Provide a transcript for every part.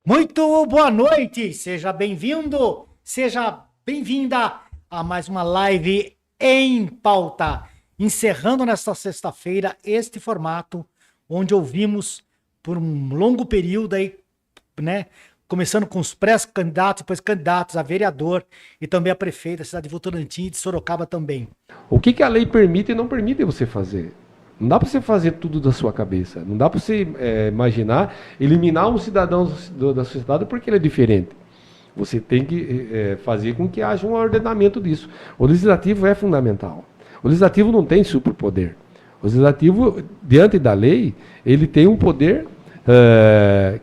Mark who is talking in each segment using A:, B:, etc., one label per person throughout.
A: Muito boa noite, seja bem-vindo, seja bem-vinda a mais uma live em pauta, encerrando nesta sexta-feira este formato, onde ouvimos por um longo período aí, né, começando com os pré-candidatos, depois candidatos a vereador e também a prefeita da cidade de Votorantim e de Sorocaba também.
B: O que a lei permite e não permite você fazer? Não dá para você fazer tudo da sua cabeça. Não dá para você imaginar, eliminar um cidadão da sociedade porque ele é diferente. Você tem que fazer com que haja um ordenamento disso. O legislativo é fundamental. O legislativo não tem superpoder. O legislativo, diante da lei, ele tem um poder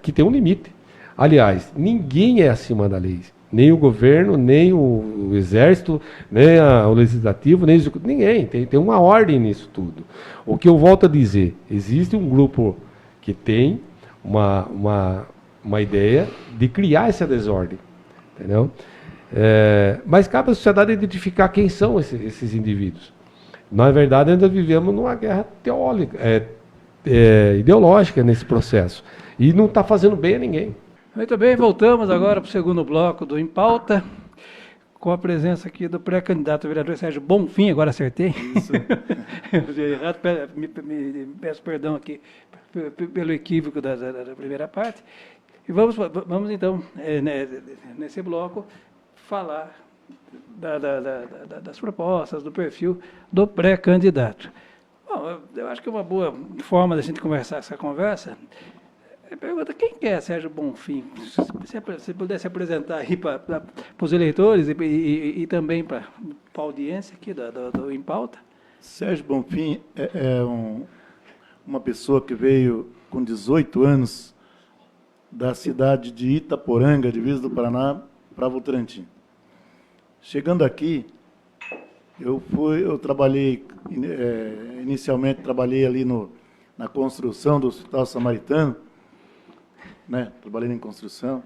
B: que tem um limite. Aliás, ninguém é acima da lei. Nem o governo, nem o exército, nem o legislativo, nem o executivo, ninguém. Tem uma ordem nisso tudo. O que eu volto a dizer, existe um grupo que tem uma ideia de criar essa desordem. Entendeu? Mas cabe à sociedade identificar quem são esses indivíduos. Na verdade, ainda vivemos numa guerra ideológica nesse processo. E não está fazendo bem a ninguém.
C: Muito bem, voltamos agora para o segundo bloco do Em Pauta, com a presença aqui do pré-candidato vereador Sérgio Bonfim, agora acertei. Isso. Eu errado, me peço perdão aqui pelo equívoco da primeira parte. E vamos então, nesse bloco, falar das propostas, do perfil do pré-candidato. Bom, eu acho que uma boa forma da gente conversar essa conversa... Pergunta, quem que é Sérgio Bonfim? Se você pudesse apresentar aí para os eleitores e também para a audiência aqui do Em Pauta.
D: Sérgio Bonfim uma pessoa que veio com 18 anos da cidade de Itaporanga, divisa do Paraná, para Votorantim. Chegando aqui, eu trabalhei, inicialmente trabalhei ali na construção do Hospital Samaritano, né? Trabalhei em construção.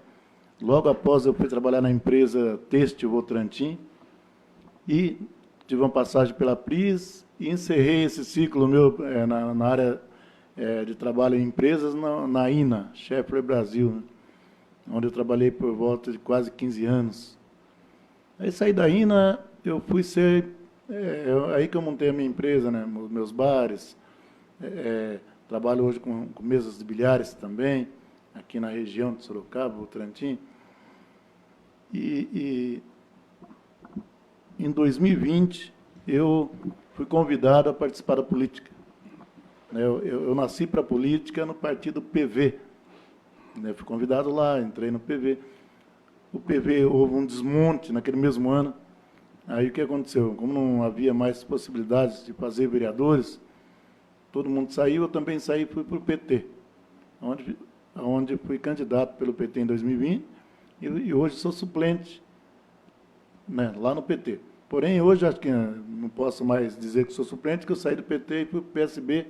D: Logo após eu fui trabalhar na empresa Têxtil Votorantim e tive uma passagem pela Pris e encerrei esse ciclo meu na área de trabalho em empresas na INA, Schaeffler Brasil, né? Onde eu trabalhei por volta de quase 15 anos. Aí saí da INA, eu fui ser... aí que eu montei a minha empresa, né? Meus bares. Trabalho hoje com mesas de bilhares também, aqui na região de Sorocaba, Votorantim. E em 2020, eu fui convidado a participar da política. Eu nasci para a política no partido PV. Eu fui convidado lá, entrei no PV. O PV, houve um desmonte naquele mesmo ano. Aí o que aconteceu? Como não havia mais possibilidades de fazer vereadores, todo mundo saiu, eu também saí e fui para o PT, onde fui candidato pelo PT em 2020 e hoje sou suplente, né, lá no PT. Porém, hoje acho que não posso mais dizer que sou suplente, que eu saí do PT e fui para o PSB,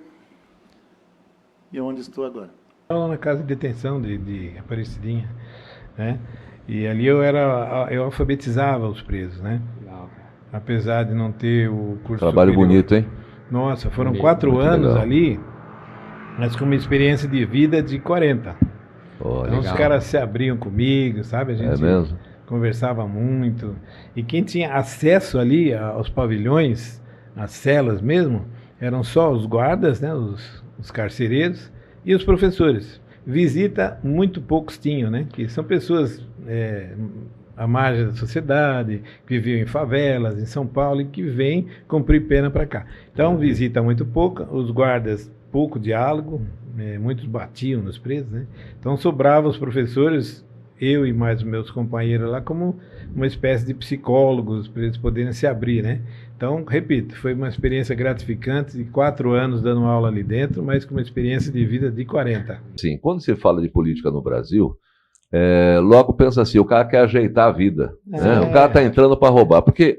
D: e é onde estou agora.
E: Lá na casa de detenção de Aparecidinha, né? E ali eu alfabetizava os presos, né? Apesar de não ter o curso
F: Trabalho
E: superior.
F: Bonito, hein?
E: Nossa, foram 4 anos legal. Ali, mas com uma experiência de vida de 40.
F: Oh,
E: então os caras se abriam comigo, sabe? A gente
F: mesmo?
E: Conversava muito. E quem tinha acesso ali aos pavilhões, às celas mesmo, eram só os guardas, né? Os carcereiros e os professores. Visita muito poucos tinham, né? Que são pessoas à margem da sociedade, que viviam em favelas, em São Paulo, e que vêm cumprir pena para cá. Então, visita muito pouca, os guardas, pouco diálogo, muitos batiam nos presos, né? Então, sobrava os professores, eu e mais meus companheiros lá, como uma espécie de psicólogos, para eles poderem se abrir, né? Então, repito, foi uma experiência gratificante de 4 anos dando aula ali dentro, mas com uma experiência de vida de 40.
F: Sim, quando se fala de política no Brasil, logo pensa assim, o cara quer ajeitar a vida, né? O cara está entrando para roubar, porque,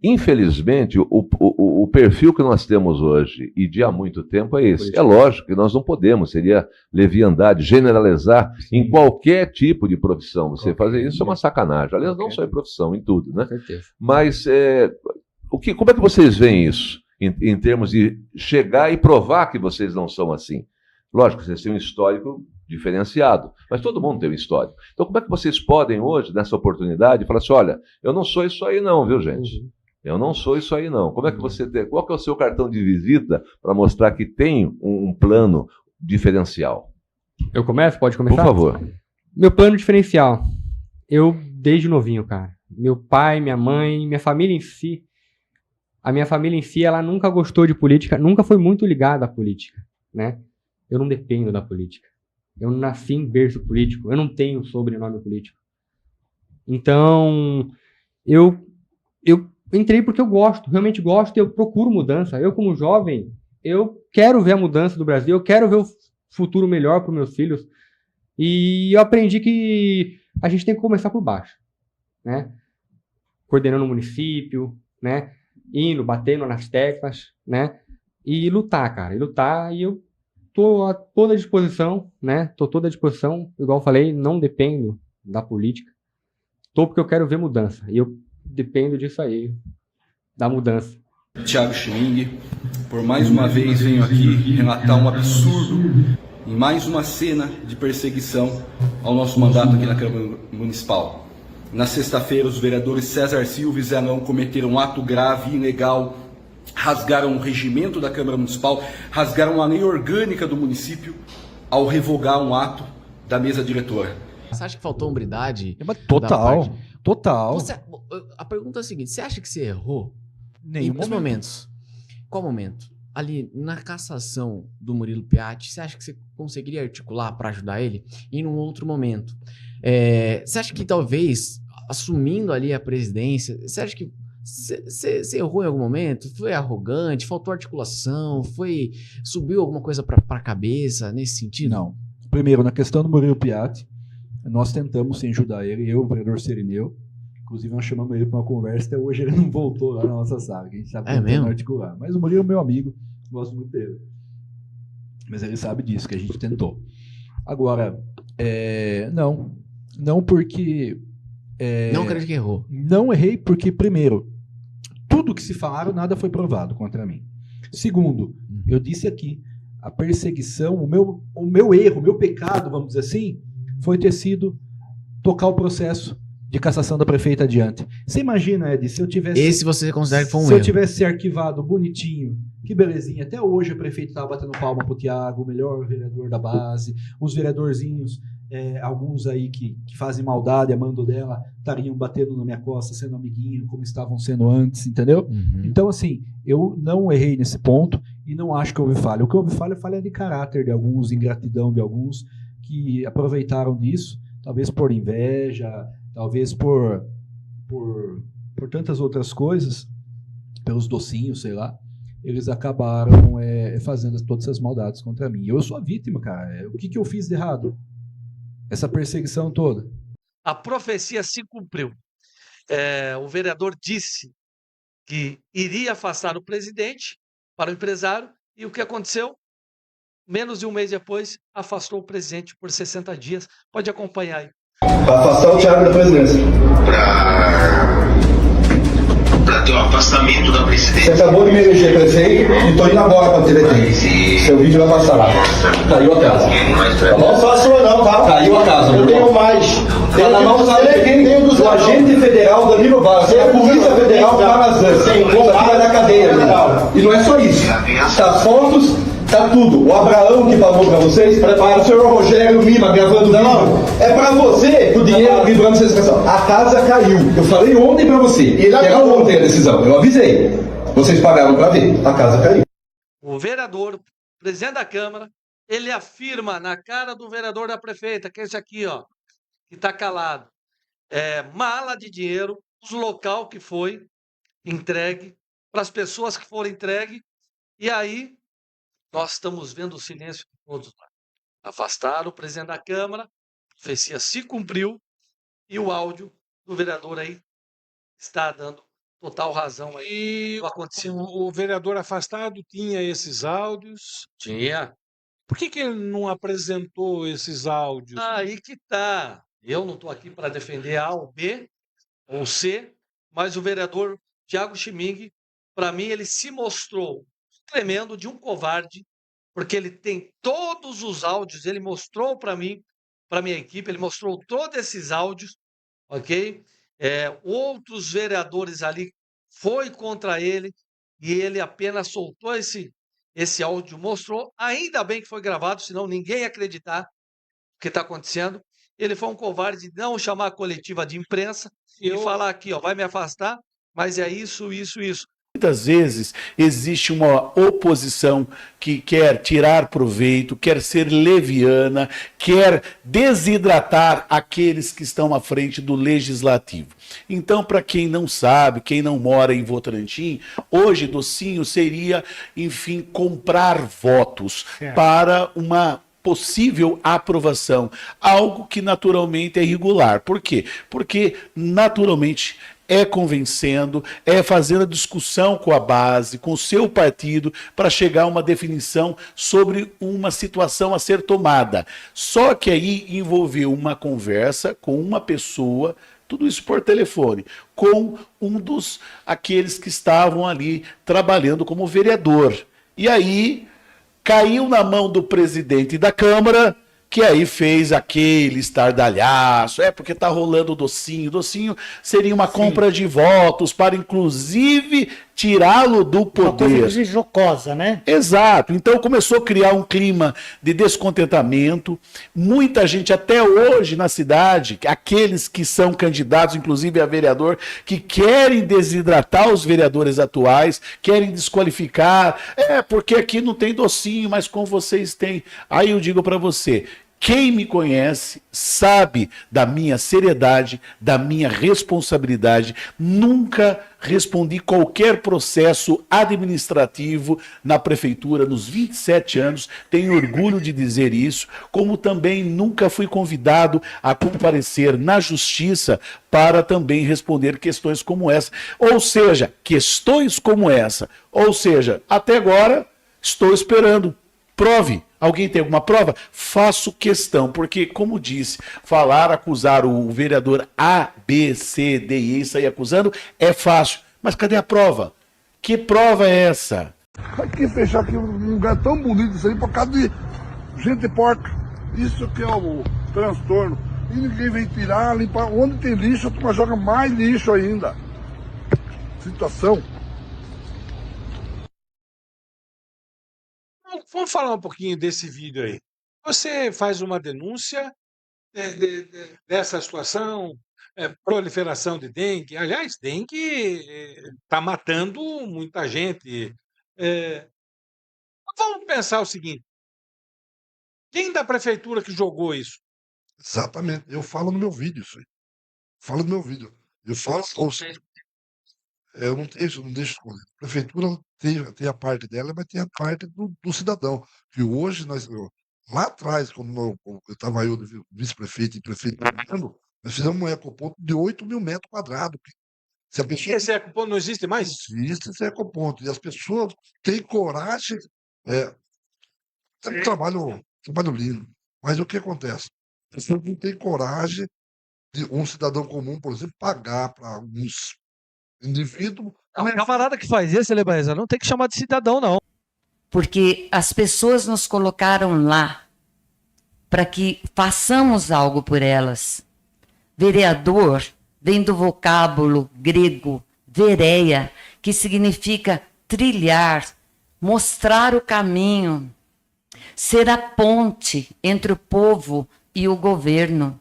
F: infelizmente, o perfil que nós temos hoje e de há muito tempo é esse. É lógico que nós não podemos, seria leviandade, generalizar em qualquer tipo de profissão. Você fazer isso é uma sacanagem. Aliás, não só em profissão, em tudo, né? Mas como é que vocês veem isso, em termos de chegar e provar que vocês não são assim? Lógico, vocês têm um histórico diferenciado, mas todo mundo tem um histórico. Então, como é que vocês podem hoje, nessa oportunidade, falar assim, olha, eu não sou isso aí não, viu, gente? Eu não sou isso aí não. Como é que você tem, qual que é o seu cartão de visita para mostrar que tem um plano diferencial?
G: Eu começo? Pode começar?
F: Por favor.
G: Meu plano diferencial. Eu, desde novinho, cara. Meu pai, minha mãe, minha família em si. A minha família em si, ela nunca gostou de política, nunca foi muito ligada à política, né? Eu não dependo da política. Eu não nasci em berço político. Eu não tenho sobrenome político. Então, eu entrei porque eu gosto, realmente gosto, e eu procuro mudança. Eu, como jovem, eu quero ver a mudança do Brasil, eu quero ver o futuro melhor para os meus filhos. E eu aprendi que a gente tem que começar por baixo, né? Coordenando o município, né? Indo, batendo nas teclas, né? E lutar, cara. E lutar, e eu tô a toda disposição, né? Tô toda à disposição. Igual eu falei, não dependo da política. Tô porque eu quero ver mudança. E eu dependo disso aí, da mudança.
H: Thiago Schilling, por mais uma vez venho aqui relatar um absurdo em mais uma cena de perseguição ao nosso mandato aqui na Câmara Municipal. Na sexta-feira, os vereadores César Silva e Zé Leão cometeram um ato grave e ilegal, rasgaram o regimento da Câmara Municipal, rasgaram a lei orgânica do município ao revogar um ato da mesa diretora.
I: Você acha que faltou hombridade?
J: Total, total.
I: A pergunta é a seguinte, você acha que você errou?
J: Nenhum
I: Em momentos. Qual momento? Ali, na cassação do Murilo Piatti, você acha que você conseguiria articular para ajudar ele? E num outro momento? Você acha que talvez, assumindo ali a presidência, você acha que você errou em algum momento? Foi arrogante? Faltou articulação? Subiu alguma coisa para a cabeça nesse sentido?
J: Não. Primeiro, na questão do Murilo Piatti, nós tentamos sim ajudar ele, eu, o vereador Serineu. Inclusive, nós chamamos ele para uma conversa, até hoje ele não voltou lá na nossa sala, que a gente está tentando articular. Mas o Murilo é meu amigo, gosto muito dele. Mas ele sabe disso, que a gente tentou. Agora, não porque...
I: não acredito que errou.
J: Não errei porque, primeiro, tudo que se falaram, nada foi provado contra mim. Segundo, eu disse aqui, a perseguição, o meu erro, o meu pecado, vamos dizer assim, foi ter sido tocar o processo de cassação da prefeita adiante. Você imagina, Ed, se eu tivesse...
I: Esse você considera que foi um erro?
J: Se eu tivesse arquivado bonitinho, que belezinha, até hoje a prefeita estava batendo palma pro Thiago, o melhor vereador da base, os vereadorzinhos, alguns aí que fazem maldade, a mando dela, estariam batendo na minha costa, sendo amiguinho, como estavam sendo antes, entendeu? Então, assim, eu não errei nesse ponto e não acho que houve falha. O que houve falha é de caráter de alguns, ingratidão de alguns, que aproveitaram disso, talvez por inveja, talvez por tantas outras coisas, pelos docinhos, sei lá, eles acabaram fazendo todas essas maldades contra mim. Eu sou a vítima, cara. O que eu fiz de errado? Essa perseguição toda.
K: A profecia se cumpriu. O vereador disse que iria afastar o presidente para o empresário, e o que aconteceu? Menos de um mês depois, afastou o presidente por 60 dias. Pode acompanhar aí.
L: Para afastar o Thiago da presidência. Para ter o afastamento da presidência. Você acabou de me eleger prefeito e estou indo agora para a TVT. Seu vídeo vai passar lá. Caiu a casa. Tá bom? Só a sua não, tá? Caiu a casa. Eu tenho mais. Tem na mão do agente federal Danilo Vaz. A Polícia Federal Parazan. Vai na cadeia. E não é só isso. Tá fotos. Tá tudo. O Abraão que falou pra vocês, prepara o senhor Rogério Lima gravando vídeo. É pra você o dinheiro livrando essa situação. A casa caiu. Eu falei ontem pra você. E era ontem a decisão. Eu avisei. Vocês pagaram pra ver. A casa caiu.
K: O vereador, presidente da Câmara, ele afirma na cara do vereador da prefeita, que é esse aqui, ó, que tá calado. Mala de dinheiro, os local que foi entregue, para as pessoas que foram entregue, e aí nós estamos vendo o silêncio de todos lá. Afastaram o presidente da Câmara, a profecia se cumpriu, e o áudio do vereador aí está dando total razão aí.
M: E o vereador afastado tinha esses áudios?
K: Tinha.
M: Por que ele não apresentou esses áudios?
K: Aí que tá. Eu não estou aqui para defender A ou B ou C, mas o vereador Thiago Schilling, para mim, ele se mostrou tremendo de um covarde porque ele tem todos os áudios, ele mostrou para mim, para minha equipe, ele mostrou todos esses áudios, ok? Outros vereadores ali foi contra ele e ele apenas soltou esse áudio, mostrou, ainda bem que foi gravado, senão ninguém ia acreditar o que está acontecendo. Ele foi um covarde de não chamar a coletiva de imprensa e falar aqui, ó, vai me afastar, mas é isso.
N: Muitas vezes existe uma oposição que quer tirar proveito, quer ser leviana, quer desidratar aqueles que estão à frente do legislativo. Então, para quem não sabe, quem não mora em Votorantim, hoje docinho seria, enfim, comprar votos para uma possível aprovação, algo que naturalmente é irregular. Por quê? Porque naturalmente é convencendo, é fazendo a discussão com a base, com o seu partido, para chegar a uma definição sobre uma situação a ser tomada. Só que aí envolveu uma conversa com uma pessoa, tudo isso por telefone, com um dos aqueles que estavam ali trabalhando como vereador. E aí caiu na mão do presidente da Câmara, que aí fez aquele estardalhaço, porque tá rolando o docinho. Docinho seria uma compra de votos para, inclusive, tirá-lo do poder.
A: Uma coisa jocosa, né?
N: Exato. Então começou a criar um clima de descontentamento. Muita gente até hoje na cidade, aqueles que são candidatos, inclusive a vereador, que querem desidratar os vereadores atuais, querem desqualificar. Porque aqui não tem docinho, mas com vocês tem. Aí eu digo para você, quem me conhece sabe da minha seriedade, da minha responsabilidade. Nunca respondi qualquer processo administrativo na prefeitura nos 27 anos. Tenho orgulho de dizer isso, como também nunca fui convidado a comparecer na justiça para também responder questões como essa. Ou seja, questões como essa. Ou seja, até agora estou esperando. Prove. Alguém tem alguma prova? Faço questão, porque, como disse, acusar o vereador A, B, C, D e E, sair acusando, é fácil. Mas cadê a prova? Que prova é essa?
O: Pra que fechar aqui um lugar tão bonito isso aí por causa de gente porca? Isso que é o transtorno. E ninguém vem tirar, limpar. Onde tem lixo, a turma joga mais lixo ainda. Situação.
M: Vamos falar um pouquinho desse vídeo aí. Você faz uma denúncia dessa situação, proliferação de dengue. Aliás, dengue está matando muita gente. Vamos pensar o seguinte: quem da prefeitura que jogou isso?
O: Exatamente. Eu falo no meu vídeo isso aí. Falo no meu vídeo. Eu falo. Eu não deixo esconder. A prefeitura tem a parte dela, mas tem a parte do cidadão. Que hoje, lá atrás, quando eu estava vice-prefeito e prefeito, nós fizemos um ecoponto de 8 mil metros quadrados. Se a pessoa...
M: Esse ecoponto não existe mais?
O: Existe esse ecoponto. E as pessoas têm coragem. É um trabalho lindo. Mas o que acontece? As pessoas não têm coragem de um cidadão comum, por exemplo, pagar para alguns indivíduo.
K: O camarada que faz isso, Lebanesa, não tem que chamar de cidadão, não.
P: Porque as pessoas nos colocaram lá para que façamos algo por elas. Vereador vem do vocábulo grego vereia, que significa trilhar, mostrar o caminho, ser a ponte entre o povo e o governo.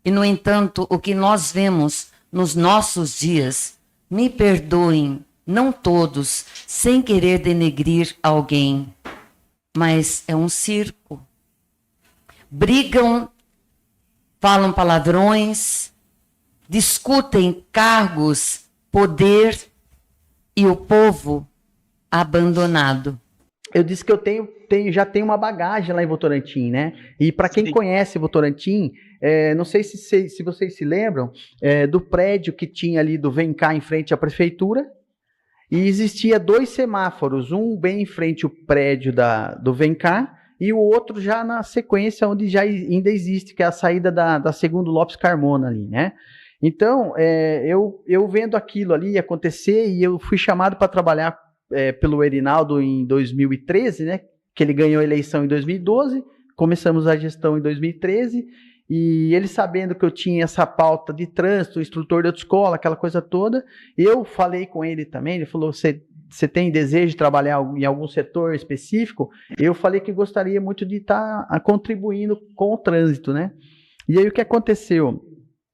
P: E, no entanto, o que nós vemos nos nossos dias, me perdoem, não todos, sem querer denegrir alguém, mas é um circo. Brigam, falam palavrões, discutem cargos, poder e o povo abandonado.
Q: Eu disse que eu já tenho uma bagagem lá em Votorantim, né? E para quem conhece Votorantim, não sei se vocês se lembram do prédio que tinha ali do Vem Cá em frente à prefeitura, e existia 2 semáforos, um bem em frente ao prédio do Vem Cá e o outro já na sequência onde já ainda existe, que é a saída da Segundo Lopes Carmona ali, né? Então, eu vendo aquilo ali acontecer, e eu fui chamado para trabalhar pelo Erinaldo em 2013, né? que ele ganhou a eleição em 2012, começamos a gestão em 2013, e ele sabendo que eu tinha essa pauta de trânsito, instrutor de autoescola, aquela coisa toda, eu falei com ele também, ele falou, você tem desejo de trabalhar em algum setor específico? Eu falei que gostaria muito de estar contribuindo com o trânsito, né? E aí o que aconteceu?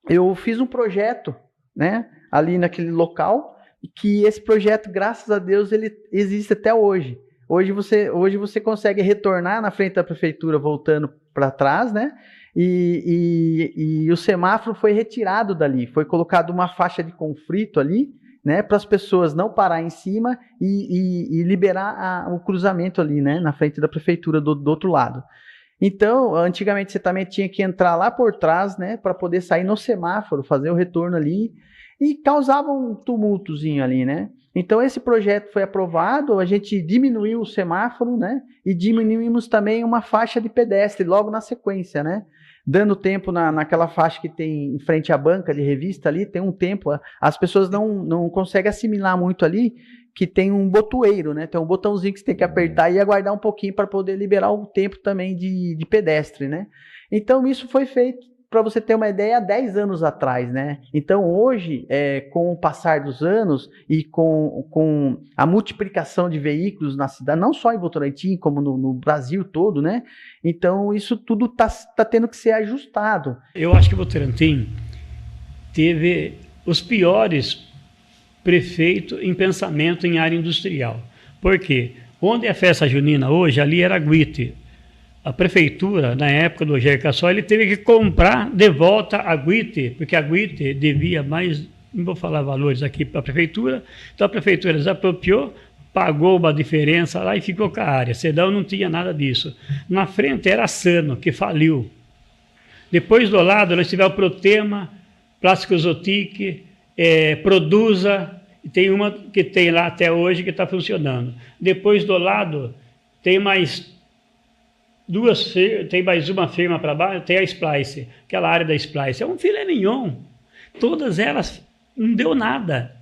Q: Eu fiz um projeto, né, ali naquele local, que esse projeto, graças a Deus, ele existe até hoje. Hoje você consegue retornar na frente da prefeitura voltando para trás, né? E o semáforo foi retirado dali, foi colocado uma faixa de conflito ali, né, para as pessoas não parar em cima e liberar o cruzamento ali, né, na frente da prefeitura do outro lado. Então, antigamente você também tinha que entrar lá por trás, né, para poder sair no semáforo, fazer o retorno ali, e causava um tumultozinho ali, né. Então, esse projeto foi aprovado, a gente diminuiu o semáforo, né, e diminuímos também uma faixa de pedestre logo na sequência, né, dando tempo naquela faixa que tem em frente à banca de revista ali, tem um tempo, as pessoas não conseguem assimilar muito ali, que tem um botoeiro, né, tem um botãozinho que você tem que apertar e aguardar um pouquinho para poder liberar o tempo também de pedestre, né. Então, isso foi feito, para você ter uma ideia, há 10 anos atrás, né? Então, hoje, com o passar dos anos e com a multiplicação de veículos na cidade, não só em Votorantim, como no Brasil todo, né? Então, isso tudo tá tendo que ser ajustado.
R: Eu acho que Votorantim teve os piores prefeitos em pensamento em área industrial. Por quê? Onde é a festa junina hoje, ali era Guite. A prefeitura, na época do Rogério Cassol, ele teve que comprar de volta a Guite, porque a Guite devia mais, não vou falar valores aqui para a prefeitura, então a prefeitura desapropriou, pagou uma diferença lá e ficou com a área, senão não tinha nada disso. Na frente era a Sano, que faliu. Depois do lado nós tivemos o Protema, Plástico Zotic, Produza, e tem uma que tem lá até hoje que está funcionando. Depois do lado tem mais tem mais uma firma para baixo, tem a Splice, aquela área da Splice, é um filé mignon, todas elas não deu nada.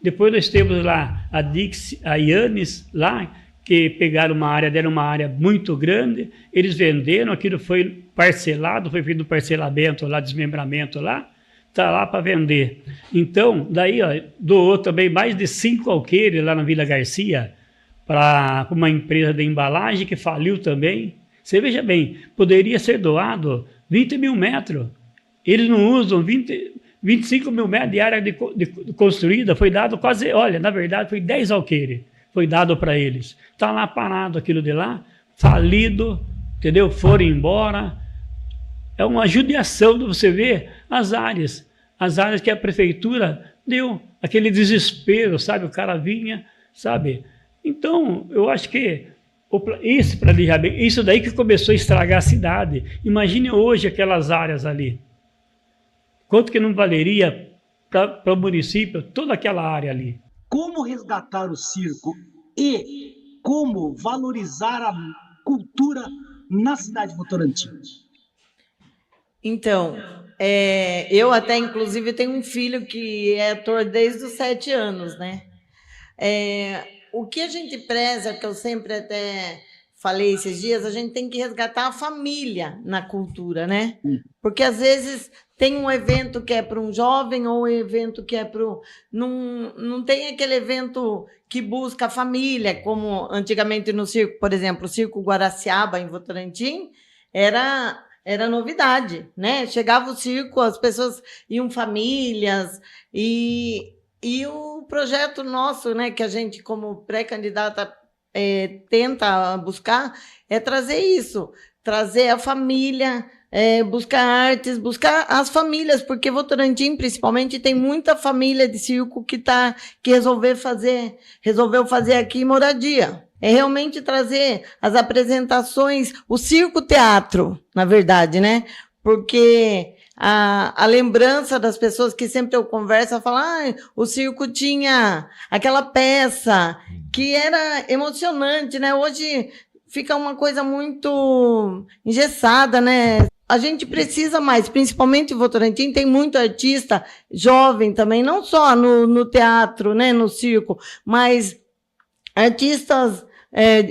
R: Depois nós temos lá a Dix, a Yannis lá, que pegaram uma área, deram uma área muito grande, eles venderam, aquilo foi parcelado, foi feito parcelamento lá, desmembramento lá, está lá para vender. Então, daí ó, doou também mais de 5 alqueires lá na Vila Garcia, para uma empresa de embalagem que faliu também. Você veja bem, poderia ser doado 20 mil metros. Eles não usam 25 mil metros de área construída, foi dado quase, olha, na verdade foi 10 alqueires, foi dado para eles. Está lá parado aquilo de lá, falido, entendeu? Foram embora. É uma judiação de você ver as áreas que a prefeitura deu, aquele desespero, sabe? O cara vinha, sabe? Então, eu acho que isso daí que começou a estragar a cidade. Imagine hoje aquelas áreas ali. Quanto que não valeria para o município toda aquela área ali?
S: Como resgatar o circo e como valorizar a cultura na cidade de Votorantim?
T: Então, eu até, inclusive, tenho um filho que é ator desde os 7 anos, né? O que a gente preza, que eu sempre até falei esses dias, a gente tem que resgatar a família na cultura, né? Porque, às vezes, tem um evento que é para um jovem ou um evento que é para... Não tem aquele evento que busca a família, como antigamente no circo, por exemplo, o Circo Guaraciaba, em Votorantim, era novidade, né? Chegava o circo, as pessoas iam famílias e o projeto nosso, né, que a gente, como pré-candidata, tenta buscar, é trazer isso, trazer a família, buscar artes, buscar as famílias, porque Votorantim, principalmente, tem muita família de circo que resolveu fazer aqui moradia. É realmente trazer as apresentações, o circo-teatro, na verdade, né? Porque a lembrança das pessoas que sempre eu converso, falam, o circo tinha aquela peça que era emocionante, né? Hoje fica uma coisa muito engessada, né? A gente precisa mais, principalmente em Votorantim, tem muito artista jovem também, não só no teatro, né, no circo, mas artistas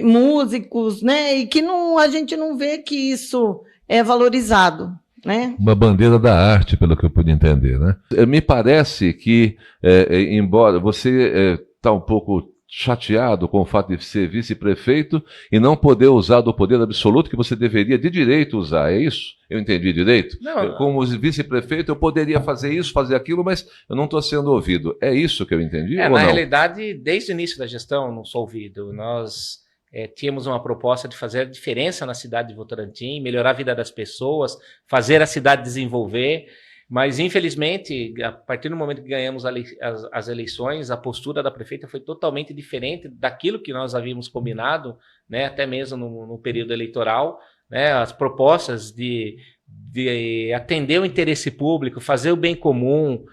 T: músicos, né? E que a gente não vê que isso é valorizado, né?
F: Uma bandeira da arte, pelo que eu pude entender, né? Me parece que, embora você está um pouco chateado com o fato de ser vice-prefeito e não poder usar do poder absoluto que você deveria de direito usar, é isso? Eu entendi direito?
I: Não.
F: Como vice-prefeito eu poderia fazer isso, fazer aquilo, mas eu não estou sendo ouvido. É isso que eu entendi ou
U: Na
F: não?
U: realidade, desde o início da gestão, não sou ouvido. Nós tínhamos uma proposta de fazer a diferença na cidade de Votorantim, melhorar a vida das pessoas, fazer a cidade desenvolver. Mas, infelizmente, a partir do momento que ganhamos as eleições, a postura da prefeita foi totalmente diferente daquilo que nós havíamos combinado, né, até mesmo no período eleitoral, né, as propostas de atender o interesse público, fazer o bem comum,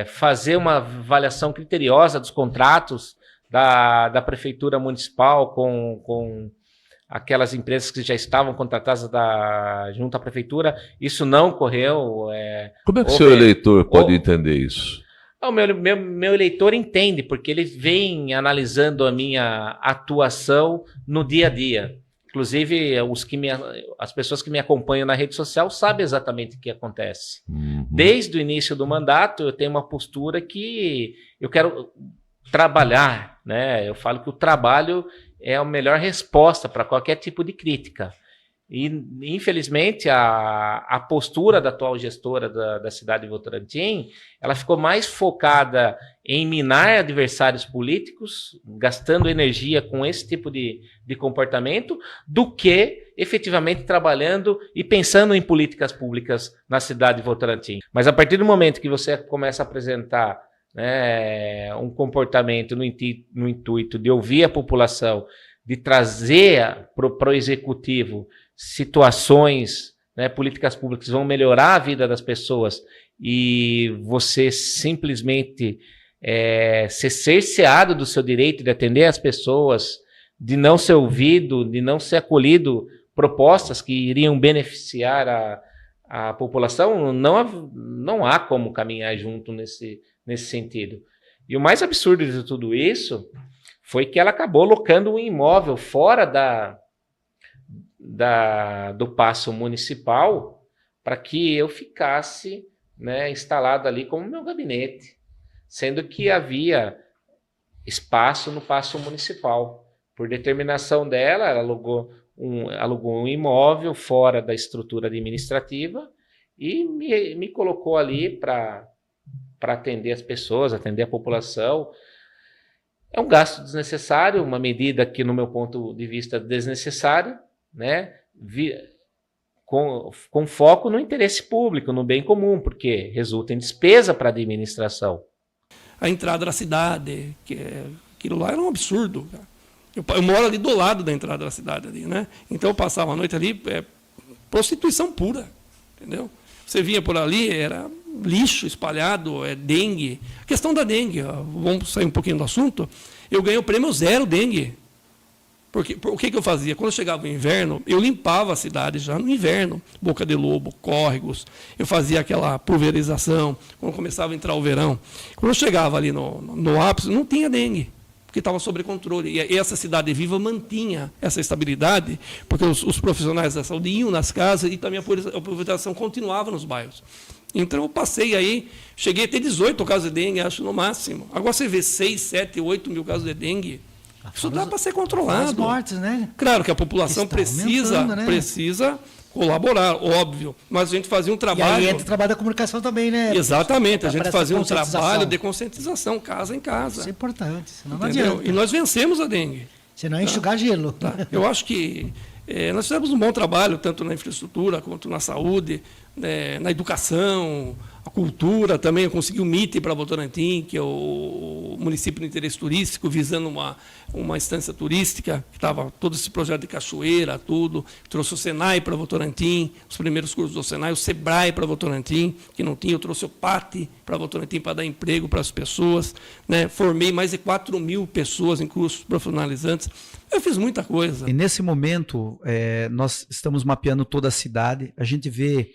U: fazer uma avaliação criteriosa dos contratos da prefeitura municipal com aquelas empresas que já estavam contratadas junto à prefeitura, isso não ocorreu.
F: Como é que o seu eleitor pode entender isso?
U: O meu eleitor entende, porque ele vem analisando a minha atuação no dia a dia. Inclusive, as pessoas que me acompanham na rede social sabem exatamente o que acontece. Desde o início do mandato, eu tenho uma postura que eu quero trabalhar, né? Eu falo que o trabalho é a melhor resposta para qualquer tipo de crítica. E, infelizmente, a postura da atual gestora da cidade de Votorantim, ela ficou mais focada em minar adversários políticos, gastando energia com esse tipo de comportamento, do que efetivamente trabalhando e pensando em políticas públicas na cidade de Votorantim. Mas a partir do momento que você começa a apresentar, né, um comportamento no intuito de ouvir a população, de trazer para o executivo situações, né, políticas públicas que vão melhorar a vida das pessoas, e você simplesmente ser cerceado do seu direito de atender as pessoas, de não ser ouvido, de não ser acolhido propostas que iriam beneficiar a população, não há como caminhar junto nesse sentido. E o mais absurdo de tudo isso foi que ela acabou locando um imóvel fora do Paço Municipal para que eu ficasse, né, instalado ali como meu gabinete, sendo que havia espaço no Paço Municipal. Por determinação dela, ela alugou um imóvel fora da estrutura administrativa e me colocou ali para atender as pessoas, atender a população. É um gasto desnecessário, uma medida que, no meu ponto de vista, desnecessária, né? Com foco no interesse público, no bem comum, porque resulta em despesa para a administração.
V: A entrada da cidade, aquilo lá era um absurdo, cara. Eu moro ali do lado da entrada da cidade, ali, né? Então eu passava a noite ali, prostituição pura, entendeu? Você vinha por ali, era lixo espalhado, dengue. A questão da dengue, vamos sair um pouquinho do assunto, eu ganhei o prêmio 0 dengue. Porque, o que eu fazia? Quando chegava o inverno, eu limpava a cidade já no inverno, boca de lobo, córregos, eu fazia aquela pulverização, quando começava a entrar o verão. Quando eu chegava ali no ápice, não tinha dengue, porque estava sob controle. E essa cidade viva mantinha essa estabilidade, porque os profissionais da saúde iam nas casas e também a pulverização continuava nos bairros. Então eu passei aí, cheguei a ter 18 casos de dengue, acho, no máximo. Agora você vê 6, 7, 8 mil casos de dengue. Isso dá para ser controlado.
A: As mortes, né?
V: Claro que a população precisa colaborar, óbvio. Mas a gente fazia um trabalho...
A: E aí entra o trabalho da comunicação também, né?
V: Exatamente. A gente fazia um trabalho de conscientização, casa em casa.
A: Isso é importante, senão não
V: entendeu?
A: adianta.
V: E nós vencemos a dengue.
A: Senão enxugar gelo.
V: Tá. Eu acho que nós fizemos um bom trabalho, tanto na infraestrutura, quanto na saúde, na educação, a cultura também. Eu consegui o MIT para Votorantim, que é o município de interesse turístico, visando uma instância turística, que estava todo esse projeto de cachoeira, tudo. Trouxe o Senai para Votorantim, os primeiros cursos do Senai, o Sebrae para Votorantim, que não tinha, eu trouxe o PAT para Votorantim para dar emprego para as pessoas, né? Formei mais de 4 mil pessoas em cursos profissionalizantes. Eu fiz muita coisa.
J: E nesse momento, nós estamos mapeando toda a cidade, a gente vê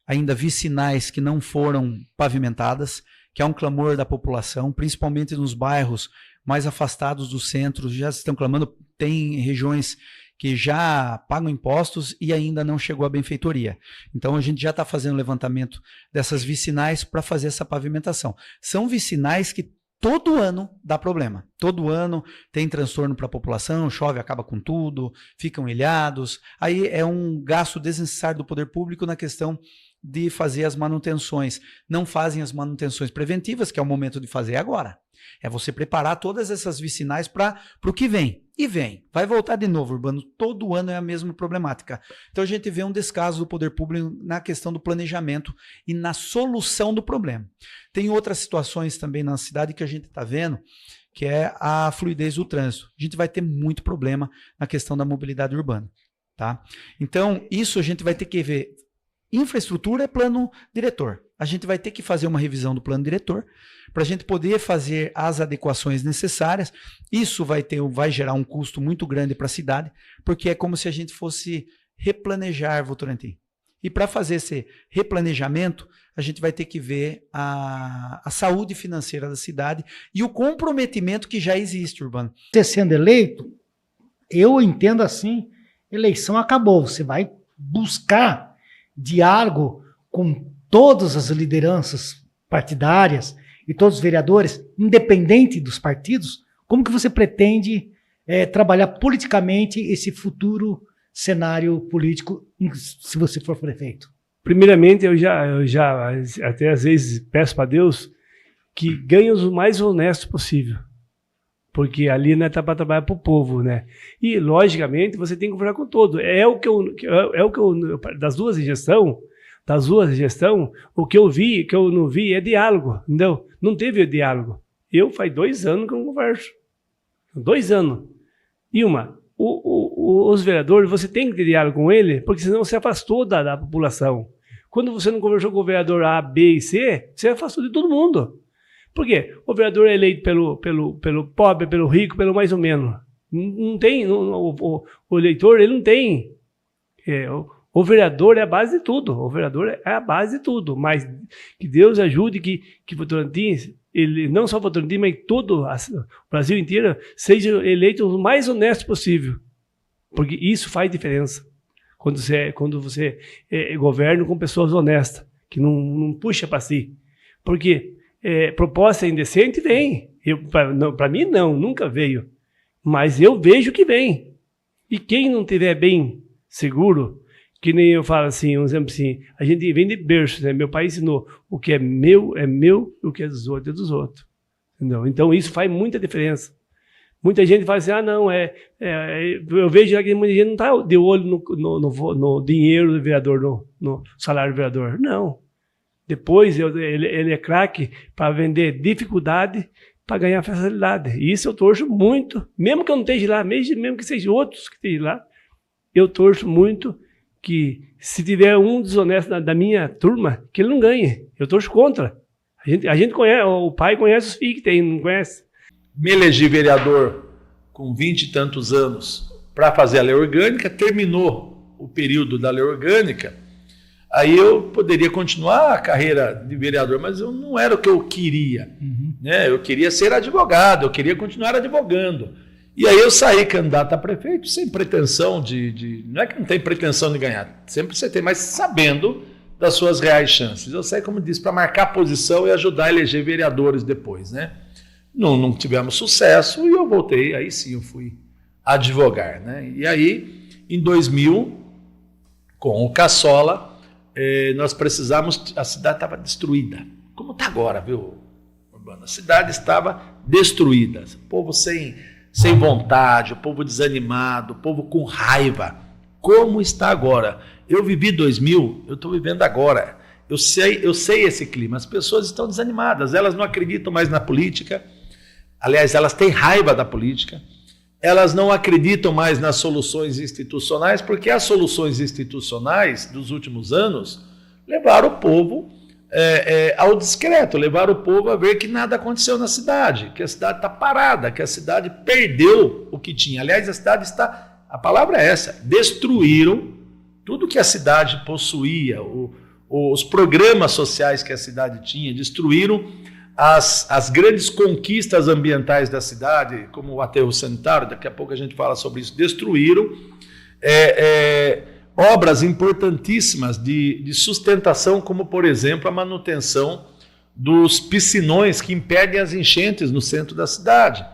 J: ainda vicinais que não foram pavimentadas, que é um clamor da população, principalmente nos bairros
B: mais afastados dos centros já estão clamando. Tem regiões que já pagam impostos e ainda não chegou a benfeitoria. Então a gente já está fazendo levantamento dessas vicinais para fazer essa pavimentação. São vicinais que todo ano dá problema. Todo ano tem transtorno para a população, chove, acaba com tudo, ficam ilhados. Aí é um gasto desnecessário do poder público na questão de fazer as manutenções. Não fazem as manutenções preventivas, que é o momento de fazer agora. É você preparar todas essas vicinais para o que vem. E vem. Vai voltar de novo, Urbano. Todo ano é a mesma problemática. Então a gente vê um descaso do poder público na questão do planejamento e na solução do problema. Tem outras situações também na cidade que a gente está vendo, que é a fluidez do trânsito. A gente vai ter muito problema na questão da mobilidade urbana. Tá? Então, isso a gente vai ter que ver. Infraestrutura é plano diretor. A gente vai ter que fazer uma revisão do plano diretor para a gente poder fazer as adequações necessárias. Isso vai gerar um custo muito grande para a cidade, porque é como se a gente fosse replanejar Votorantim. E para fazer esse replanejamento, a gente vai ter que ver a saúde financeira da cidade e o comprometimento que já existe, Urbano.
A: Você sendo eleito, eu entendo assim, eleição acabou. Você vai buscar diálogo com todas as lideranças partidárias e todos os vereadores, independente dos partidos. Como que você pretende trabalhar politicamente esse futuro cenário político, se você for prefeito?
C: Primeiramente, eu já até às vezes peço para Deus que ganhe o mais honesto possível, porque ali não é para trabalhar para o povo, né? E logicamente você tem que conversar com todos. Das duas gestões, o que eu vi, que eu não vi é diálogo, entendeu? Não teve diálogo. Eu faz 2 anos que eu não converso. 2 anos. E os vereadores, você tem que ter diálogo com ele, porque senão você afastou da população. Quando você não conversou com o vereador A, B e C, você afastou de todo mundo. Por quê? O vereador é eleito pelo pobre, pelo rico, pelo mais ou menos. Não tem, o eleitor, ele não tem. O vereador é a base de tudo. O vereador é a base de tudo. Mas que Deus ajude que Votorantim, ele, não só Votorantim, mas todo o Brasil inteiro, seja eleito o mais honesto possível. Porque isso faz diferença. Quando você governa com pessoas honestas, que não puxa para si. Porque proposta indecente vem. Para mim, não, nunca veio. Mas eu vejo que vem. E quem não tiver bem seguro, que nem eu falo assim, um exemplo assim, a gente vem de berço, né? Meu pai ensinou, o que é meu, o que é dos outros é dos outros. Entendeu? Então isso faz muita diferença. Muita gente fala assim, eu vejo que muita gente não está de olho no dinheiro do vereador, no salário do vereador. Não. Depois ele é craque para vender dificuldade para ganhar facilidade. E isso eu torço muito. Mesmo que eu não esteja lá, mesmo que sejam outros que estejam lá, eu torço muito que se tiver um desonesto da minha turma, que ele não ganhe. Eu torço contra. A gente conhece, o pai conhece os filhos que tem, não conhece.
N: Me elegi vereador com 20 e tantos anos para fazer a lei orgânica, terminou o período da lei orgânica, aí eu poderia continuar a carreira de vereador, mas não era o que eu queria. Né? Eu queria ser advogado, eu queria continuar advogando. E aí eu saí candidato a prefeito sem pretensão não é que não tem pretensão de ganhar, sempre você tem, mas sabendo das suas reais chances. Eu saí, como disse, para marcar posição e ajudar a eleger vereadores depois, né? Não tivemos sucesso e eu voltei, aí sim eu fui advogar, né? E aí, em 2000, com o Caçola, nós precisávamos, a cidade estava destruída, como está agora, viu, Urbano? A cidade estava destruída, o povo sem vontade, o povo desanimado, o povo com raiva, como está agora. Eu vivi 2000, eu estou vivendo agora, eu sei esse clima, as pessoas estão desanimadas, elas não acreditam mais na política, aliás, elas têm raiva da política, elas não acreditam mais nas soluções institucionais, porque as soluções institucionais dos últimos anos levaram o povo ao discreto, levaram o povo a ver que nada aconteceu na cidade, que a cidade está parada, que a cidade perdeu o que tinha. Aliás, a cidade está, a palavra é essa, destruíram tudo que a cidade possuía, os programas sociais que a cidade tinha, destruíram as grandes conquistas ambientais da cidade, como o aterro sanitário, daqui a pouco a gente fala sobre isso, destruíram obras importantíssimas de sustentação, como, por exemplo, a manutenção dos piscinões que impedem as enchentes no centro da cidade.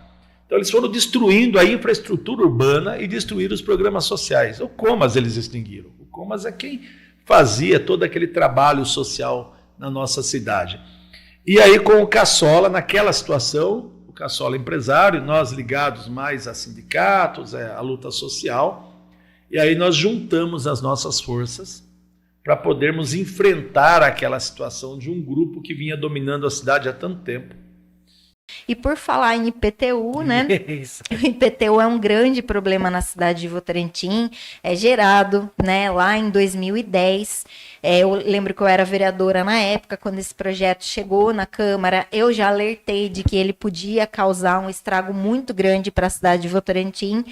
N: Então, eles foram destruindo a infraestrutura urbana e destruíram os programas sociais. O Comas eles extinguiram. O Comas é quem fazia todo aquele trabalho social na nossa cidade. E aí, com o Caçola, naquela situação, o Caçola empresário, nós ligados mais a sindicatos, à luta social, e aí nós juntamos as nossas forças para podermos enfrentar aquela situação de um grupo que vinha dominando a cidade há tanto tempo.
D: E por falar em IPTU, né? O IPTU é um grande problema na cidade de Votorantim, é gerado, né, lá em 2010. Eu lembro que eu era vereadora na época, quando esse projeto chegou na Câmara, eu já alertei de que ele podia causar um estrago muito grande para a cidade de Votorantim,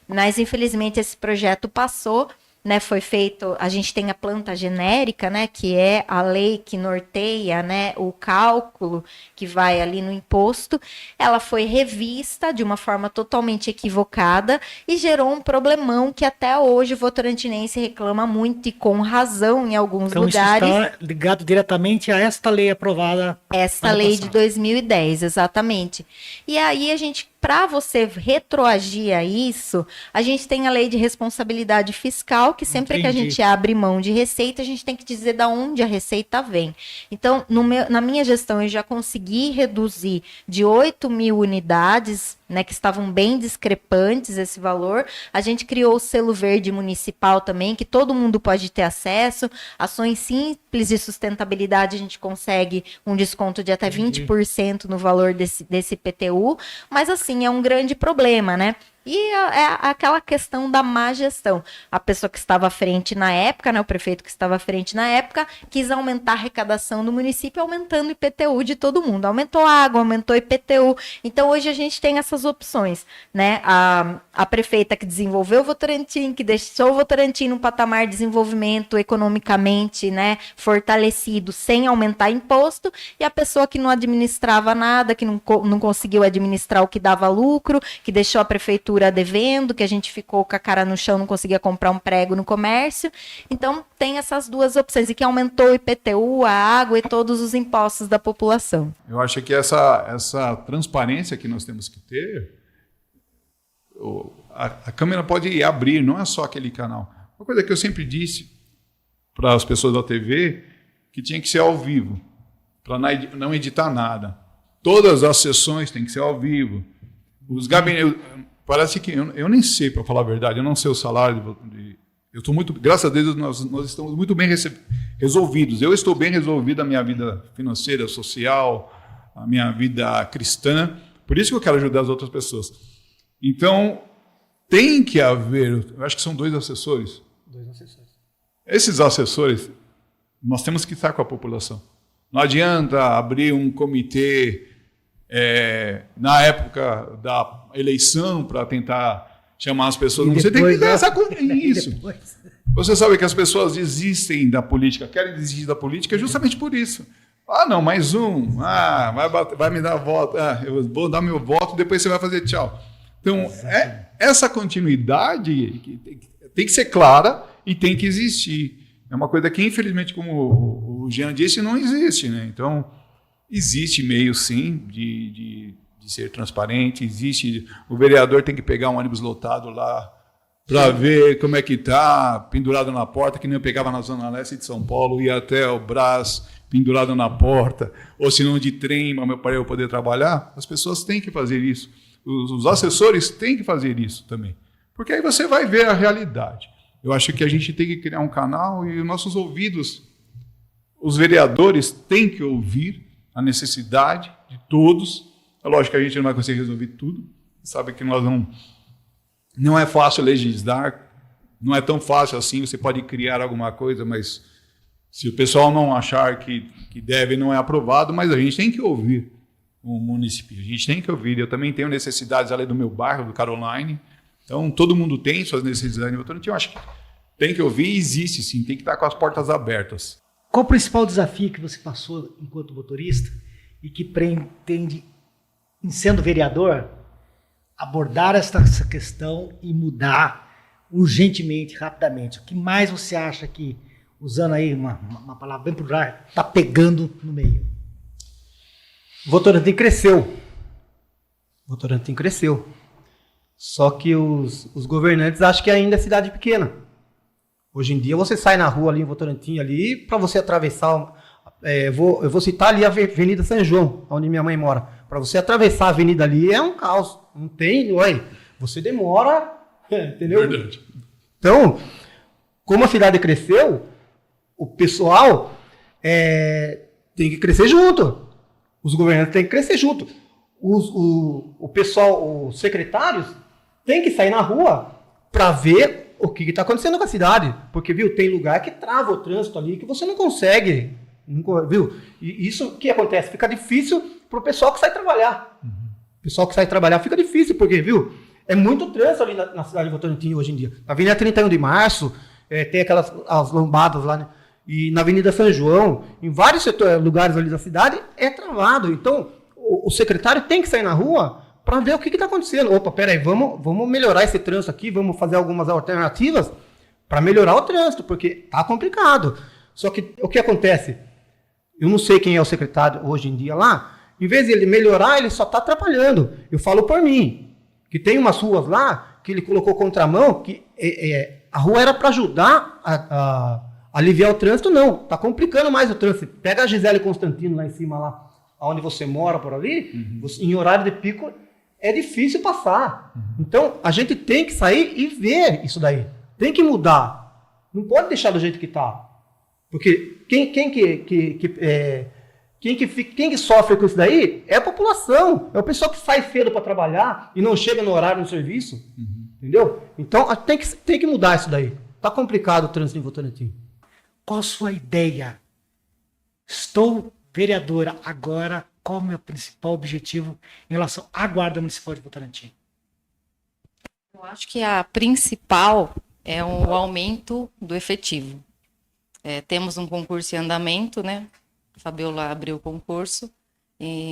D: mas infelizmente esse projeto passou. Né, foi feito, a gente tem a planta genérica, né, que é a lei que norteia, né, o cálculo que vai ali no imposto. Ela foi revista de uma forma totalmente equivocada e gerou um problemão que até hoje o votorantinense reclama muito e com razão em alguns lugares.
A: Isso está ligado diretamente a esta lei aprovada.
D: Esta lei de 2010, exatamente. E aí a gente, para você retroagir a isso, a gente tem a lei de responsabilidade fiscal, que sempre que a gente abre mão de receita, a gente tem que dizer de onde a receita vem. Então, na minha gestão, eu já consegui reduzir de 8.000 unidades, né, que estavam bem discrepantes esse valor. A gente criou o selo verde municipal também, que todo mundo pode ter acesso. Ações simples de sustentabilidade, a gente consegue um desconto de até 20% no valor desse IPTU. Mas, assim, é um grande problema, né? E é aquela questão da má gestão. A pessoa que estava à frente na época, né, o prefeito que estava à frente na época, quis aumentar a arrecadação do município, aumentando o IPTU de todo mundo. Aumentou a água, aumentou o IPTU. Então, hoje a gente tem essas opções, né? A prefeita que desenvolveu o Votorantim, que deixou o Votorantim num patamar de desenvolvimento economicamente, né, fortalecido, sem aumentar imposto, e a pessoa que não administrava nada, que não conseguiu administrar o que dava lucro, que deixou a prefeitura devendo, que a gente ficou com a cara no chão, não conseguia comprar um prego no comércio. Então, tem essas duas opções, e que aumentou o IPTU, a água e todos os impostos da população.
E: Eu acho que essa transparência que nós temos que ter, a Câmara pode abrir, não é só aquele canal. Uma coisa que eu sempre disse para as pessoas da TV, que tinha que ser ao vivo, para não editar nada. Todas as sessões têm que ser ao vivo. Os gabinetes... Parece que eu nem sei, para falar a verdade, eu não sei o salário. Eu estou muito, graças a Deus, nós estamos muito bem resolvidos. Eu estou bem resolvido a minha vida financeira, social, a minha vida cristã. Por isso que eu quero ajudar as outras pessoas. Então, tem que haver, eu acho que são 2 assessores.
C: 2 assessores.
E: Esses assessores, nós temos que estar com a população. Não adianta abrir um comitê na época da eleição para tentar chamar as pessoas. Você tem que pensar com isso. Você sabe que as pessoas desistem da política, querem desistir da política justamente por isso. Ah, não, mais um. Ah, vai me dar voto. Ah, eu vou dar meu voto, depois você vai fazer tchau. Então, essa continuidade tem que ser clara e tem que existir. É uma coisa que, infelizmente, como o Jean disse, não existe, né? Então, existe meio, sim, de ser transparente, existe... O vereador tem que pegar um ônibus lotado lá para ver como é que está, pendurado na porta, que nem eu pegava na Zona Leste de São Paulo, ia até o Brás, pendurado na porta, ou se não de trem, para eu poder trabalhar. As pessoas têm que fazer isso. Os assessores têm que fazer isso também. Porque aí você vai ver a realidade. Eu acho que a gente tem que criar um canal e os nossos ouvidos, os vereadores têm que ouvir a necessidade de todos. É lógico que a gente não vai conseguir resolver tudo. Sabe que nós não é fácil legislar, não é tão fácil assim. Você pode criar alguma coisa, mas se o pessoal não achar que deve, não é aprovado. Mas a gente tem que ouvir o município, a gente tem que ouvir. Eu também tenho necessidades ali do meu bairro, do Caroline. Então, todo mundo tem suas necessidades. Eu acho que tem que ouvir e existe sim, tem que estar com as portas abertas.
A: Qual o principal desafio que você passou enquanto motorista e que pretende, em sendo vereador, abordar essa questão e mudar urgentemente, rapidamente? O que mais você acha que, usando aí uma palavra bem plural, está pegando no meio?
G: Votorantim cresceu. Votorantim cresceu. Só que os governantes acham que ainda é cidade pequena. Hoje em dia você sai na rua ali em Votorantim ali, para você atravessar, eu vou citar ali a Avenida São João, onde minha mãe mora. Para você atravessar a avenida ali é um caos. Não tem, você demora, entendeu?
E: Verdade.
G: Então, como a cidade cresceu, o pessoal tem que crescer junto. Os governantes têm que crescer junto. O pessoal, os secretários, tem que sair na rua para ver o que está acontecendo com a cidade. Porque, viu, tem lugar que trava o trânsito ali que você não consegue. Viu? E isso que acontece? Fica difícil para o pessoal que sai trabalhar. O pessoal que sai trabalhar fica difícil, porque, viu, é muito trânsito ali na cidade de Votorantim hoje em dia. Na Avenida 31 de Março, tem as lombadas lá, né? E na Avenida São João, em vários lugares ali da cidade, é travado. Então, o secretário tem que sair na rua para ver o que está acontecendo. Opa, peraí, vamos melhorar esse trânsito aqui, vamos fazer algumas alternativas para melhorar o trânsito, porque tá complicado. Só que o que acontece? Eu não sei quem é o secretário hoje em dia lá, em vez de ele melhorar, ele só está atrapalhando. Eu falo por mim, que tem umas ruas lá que ele colocou contramão, que a rua era para ajudar a aliviar o trânsito, não. Está complicando mais o trânsito. Pega a Gisele Constantino lá em cima, lá onde você mora por ali, em horário de pico, é difícil passar. Então, a gente tem que sair e ver isso daí. Tem que mudar. Não pode deixar do jeito que está. Porque quem que sofre com isso daí é a população. É o pessoal que sai cedo para trabalhar e não chega no horário no serviço. Entendeu? Então, tem que mudar isso daí. Está complicado o trânsito em Votorantim.
A: Qual a sua ideia? Estou vereadora agora, qual é o meu principal objetivo em relação à Guarda Municipal de Votorantim?
D: Eu acho que a principal é o aumento do efetivo. Temos um concurso em andamento, né? A Fabiola abriu o concurso,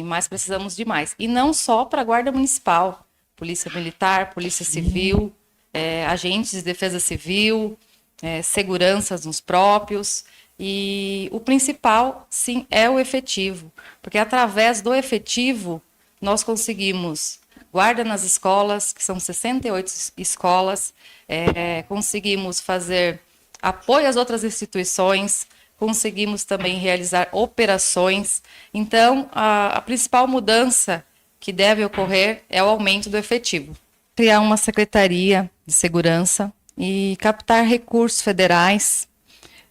D: mas precisamos de mais. E não só para a Guarda Municipal, Polícia Militar, Polícia Civil, agentes de defesa civil, seguranças nos próprios. E o principal, sim, é o efetivo, porque através do efetivo nós conseguimos guarda nas escolas, que são 68 escolas, conseguimos fazer apoio às outras instituições, conseguimos também realizar operações. Então, a principal mudança que deve ocorrer é o aumento do efetivo. Criar uma secretaria de segurança e captar recursos federais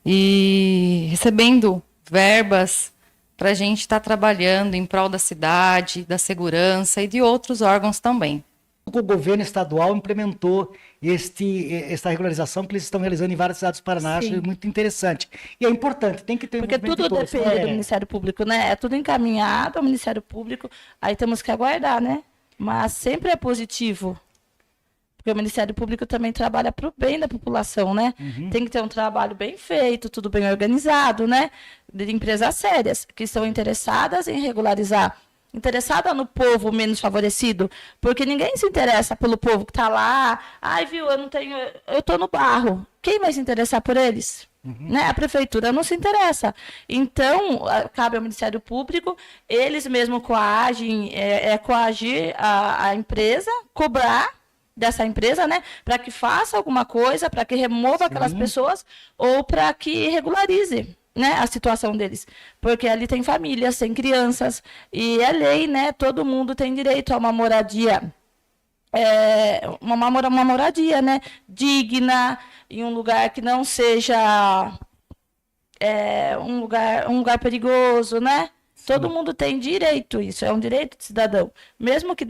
D: e recebendo verbas para a gente estar trabalhando em prol da cidade, da segurança e de outros órgãos também.
A: O governo estadual implementou esta regularização que eles estão realizando em várias cidades do Paraná, acho muito interessante. E é importante, tem que ter
H: porque tudo depende do Ministério Público, né? É tudo encaminhado ao Ministério Público, aí temos que aguardar, né? Mas sempre é positivo. Porque o Ministério Público também trabalha para o bem da população, né? Tem que ter um trabalho bem feito, tudo bem organizado, né? De empresas sérias que estão interessadas em regularizar. Interessada no povo menos favorecido, porque ninguém se interessa pelo povo que está lá. Ai, viu, eu estou no barro. Quem vai se interessar por eles? Né? A prefeitura não se interessa. Então, cabe ao Ministério Público, eles mesmos coagem, coagir a empresa, cobrar dessa empresa, né, para que faça alguma coisa, para que remova aquelas pessoas ou para que regularize, né, a situação deles, porque ali tem famílias, tem crianças e é lei, né, todo mundo tem direito a uma moradia, uma moradia, né, digna, em um lugar que não seja um lugar perigoso, né. Todo mundo tem direito, isso é um direito de cidadão, mesmo que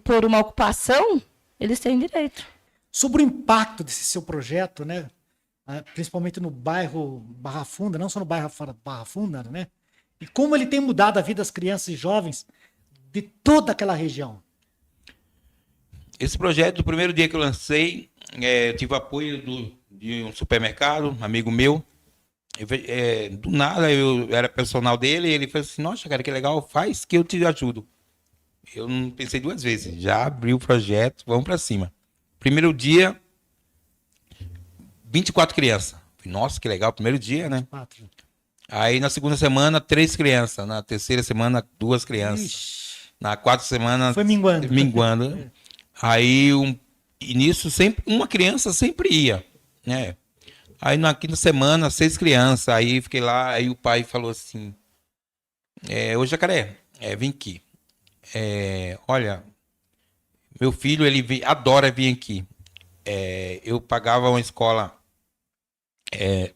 H: por uma ocupação, eles têm direito.
A: Sobre o impacto desse seu projeto, né? Principalmente no bairro Barra Funda, não só no bairro Barra Funda, né? E como ele tem mudado a vida das crianças e jovens de toda aquela região.
W: Esse projeto, no primeiro dia que eu lancei, eu tive apoio de um supermercado, amigo meu, Do nada, eu era personal dele, e ele falou assim, nossa, cara, que legal, faz que eu te ajudo. Eu não pensei 2 vezes, já abri o projeto, vamos para cima. Primeiro dia, 24 crianças. Nossa, que legal, primeiro dia, né?
A: 4.
W: Aí na segunda semana, 3 crianças. Na terceira semana, 2 crianças.
A: Ixi.
W: Na quarta semana...
A: Foi minguando.
W: Minguando. Aí, e nisso, sempre, uma criança sempre ia, né? Aí na quinta semana, 6 crianças. Aí fiquei lá, aí o pai falou assim, ô Jacaré, vem aqui. Olha, meu filho, ele adora vir aqui. Eu pagava uma escola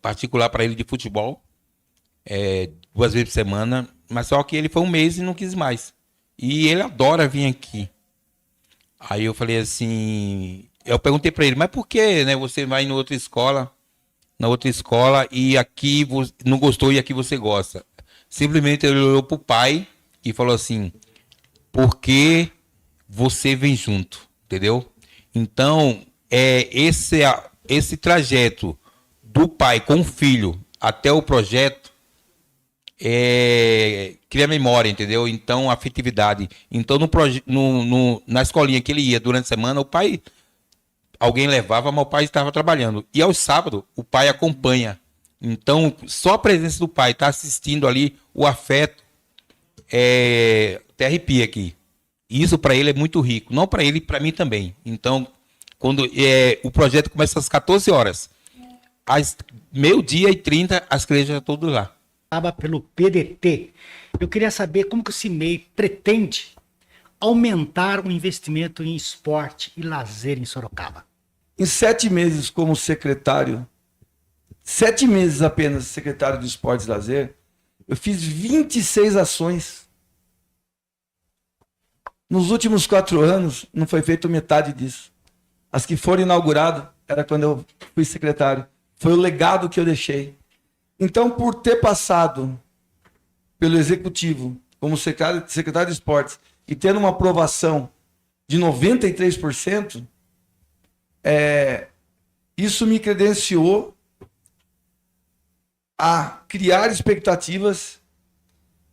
W: particular para ele de futebol, 2 vezes por semana, mas só que ele foi 1 mês e não quis mais. E ele adora vir aqui. Aí eu falei assim, eu perguntei para ele, mas por que, né, você vai na outra escola e aqui não gostou e aqui você gosta? Simplesmente ele olhou pro pai e falou assim, porque você vem junto, entendeu? Então, esse trajeto do pai com o filho até o projeto cria memória, entendeu? Então, afetividade. Então, na escolinha que ele ia durante a semana, alguém levava, mas o pai estava trabalhando. E aos sábados, o pai acompanha. Então, só a presença do pai, tá assistindo ali, o afeto, até arrepia aqui. Isso para ele é muito rico. Não para ele, para mim também. Então, quando o projeto começa às 14 horas, às 12h30, as crianças já estão todas lá.
A: Pelo PDT. Eu queria saber como que o CIMEI pretende aumentar o investimento em esporte e lazer em Sorocaba.
L: Em 7 meses como secretário, 7 meses apenas secretário de Esportes e Lazer, eu fiz 26 ações. Nos últimos 4 anos, não foi feito metade disso. As que foram inauguradas era quando eu fui secretário. Foi o legado que eu deixei. Então, por ter passado pelo Executivo como secretário de Esportes e tendo uma aprovação de 93%, isso me credenciou a criar expectativas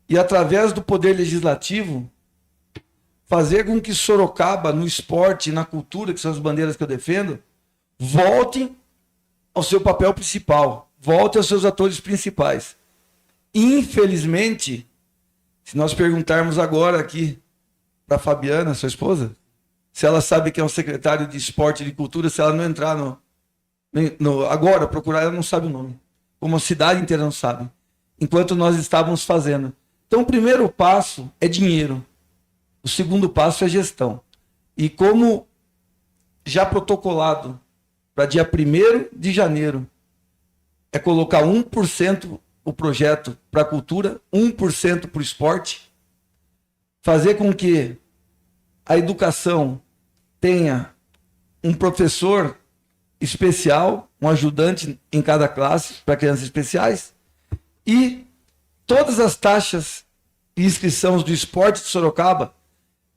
L: e, através do Poder Legislativo, fazer com que Sorocaba, no esporte e na cultura, que são as bandeiras que eu defendo, volte ao seu papel principal, volte aos seus atores principais. Infelizmente, se nós perguntarmos agora aqui para a Fabiana, sua esposa, se ela sabe que é um secretário de esporte e de cultura, se ela não entrar agora, procurar, ela não sabe o nome. Como a cidade inteira não sabe. Enquanto nós estávamos fazendo. Então, o primeiro passo é dinheiro. O segundo passo é gestão. E como já protocolado para dia 1º de janeiro, é colocar 1% o projeto para a cultura, 1% para o esporte, fazer com que a educação tenha um professor especial, um ajudante em cada classe para crianças especiais, e todas as taxas e inscrições do esporte de Sorocaba,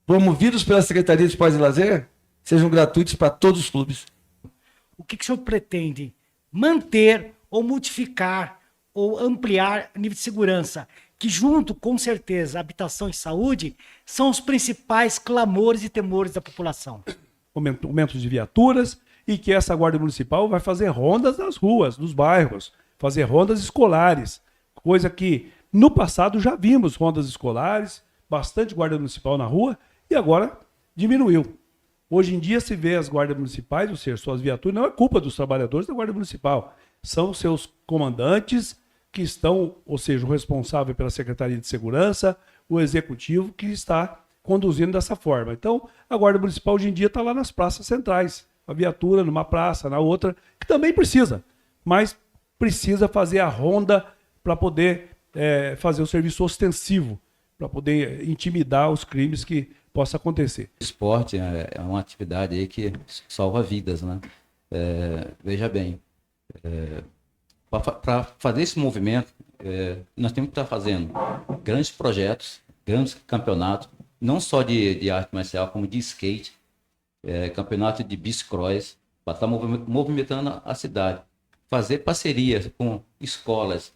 L: promovidos pela Secretaria de Esporte e Lazer, sejam gratuitos para todos os clubes.
A: O que o senhor pretende manter ou modificar ou ampliar o nível de segurança, que junto, com certeza, habitação e saúde, são os principais clamores e temores da população?
C: Aumento de viaturas, e que essa Guarda Municipal vai fazer rondas nas ruas, nos bairros, fazer rondas escolares, coisa que no passado já vimos rondas escolares, bastante Guarda Municipal na rua, e agora diminuiu. Hoje em dia se vê as guardas municipais, ou seja, suas viaturas, não é culpa dos trabalhadores da Guarda Municipal, são seus comandantes que estão, ou seja, o responsável pela Secretaria de Segurança, o Executivo que está conduzindo dessa forma. Então, a Guarda Municipal hoje em dia está lá nas praças centrais, a viatura numa praça, na outra, que também precisa, mas precisa fazer a ronda para poder fazer o serviço ostensivo, para poder intimidar os crimes que possa acontecer.
M: Esporte é uma atividade aí que salva vidas, né? Veja bem, para fazer esse movimento, nós temos que estar fazendo grandes projetos, grandes campeonatos, não só de arte marcial, como de skate, campeonato de bicicross, para estar movimentando a cidade. fazer parcerias com escolas,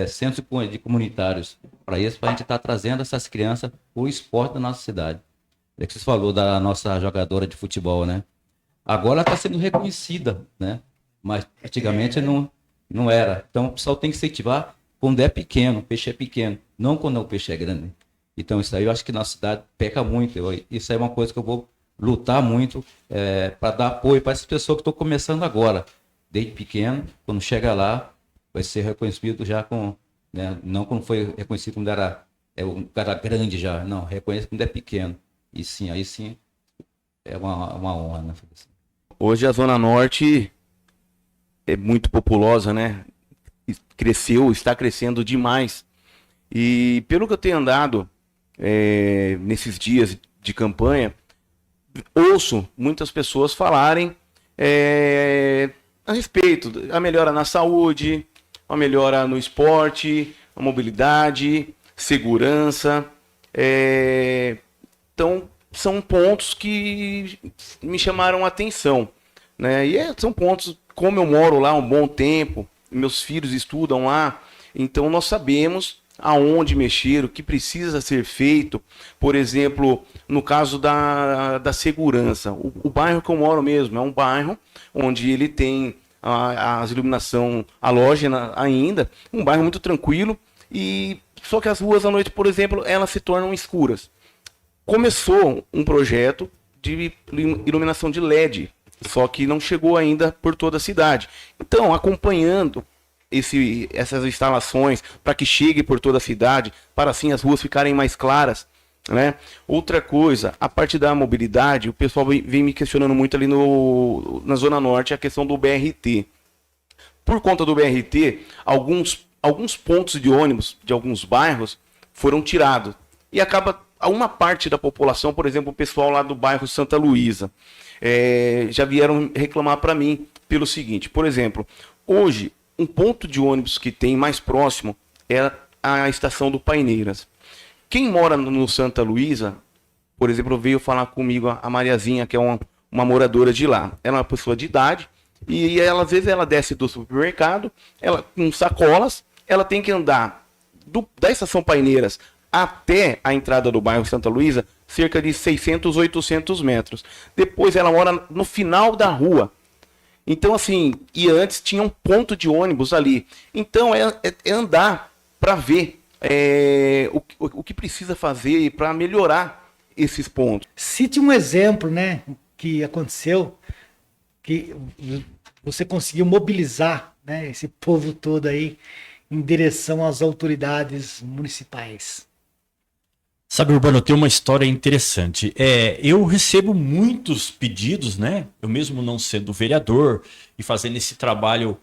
M: centros de comunitários, para isso, para a gente estar trazendo essas crianças para o esporte da nossa cidade. É que você falou da nossa jogadora de futebol, né? Agora ela está sendo reconhecida, né? Mas antigamente não era. Então o pessoal tem que incentivar quando é pequeno, o peixe é pequeno, não quando o peixe é grande. Então isso aí eu acho que na nossa cidade peca muito. Isso aí é uma coisa que eu vou lutar muito para dar apoio para essas pessoas que estão começando agora. Desde pequeno, quando chega lá, vai ser reconhecido já com... Né? Não quando foi reconhecido quando era um cara grande já. Não, reconhece quando é pequeno. E sim, aí sim é uma honra, né?
K: Hoje a Zona Norte é muito populosa, né? Está crescendo demais. E pelo que eu tenho andado nesses dias de campanha, ouço muitas pessoas falarem a respeito da melhora na saúde, a melhora no esporte, a mobilidade, segurança. Então, são pontos que me chamaram a atenção, né? E são pontos, como eu moro lá há um bom tempo, meus filhos estudam lá, então nós sabemos aonde mexer, o que precisa ser feito. Por exemplo, no caso da segurança, o bairro que eu moro mesmo é um bairro onde ele tem a iluminação halógena ainda, um bairro muito tranquilo, só que as ruas à noite, por exemplo, elas se tornam escuras. Começou um projeto de iluminação de LED, só que não chegou ainda por toda a cidade. Então, acompanhando essas instalações para que chegue por toda a cidade, para assim as ruas ficarem mais claras, né? Outra coisa, a parte da mobilidade, o pessoal vem me questionando muito ali na Zona Norte, a questão do BRT. Por conta do BRT, alguns pontos de ônibus de alguns bairros foram tirados. E acaba uma parte da população, por exemplo, o pessoal lá do bairro Santa Luísa, já vieram reclamar para mim pelo seguinte: por exemplo, hoje um ponto de ônibus que tem mais próximo é a estação do Paineiras. Quem mora no Santa Luísa, por exemplo, veio falar comigo a Mariazinha, que é uma moradora de lá. Ela é uma pessoa de idade e ela, às vezes ela desce do supermercado, ela com sacolas, ela tem que andar da estação Paineiras até a entrada do bairro Santa Luísa, cerca de 600, 800 metros. Depois ela mora no final da rua. Então, assim, e antes tinha um ponto de ônibus ali. Então, é andar para ver o que precisa fazer para melhorar esses pontos.
A: Cite um exemplo, né, que aconteceu, que você conseguiu mobilizar, né, esse povo todo aí em direção às autoridades municipais.
O: Sabe, Urbano, tem uma história interessante. Eu recebo muitos pedidos, né? Eu mesmo não sendo vereador e fazendo esse trabalho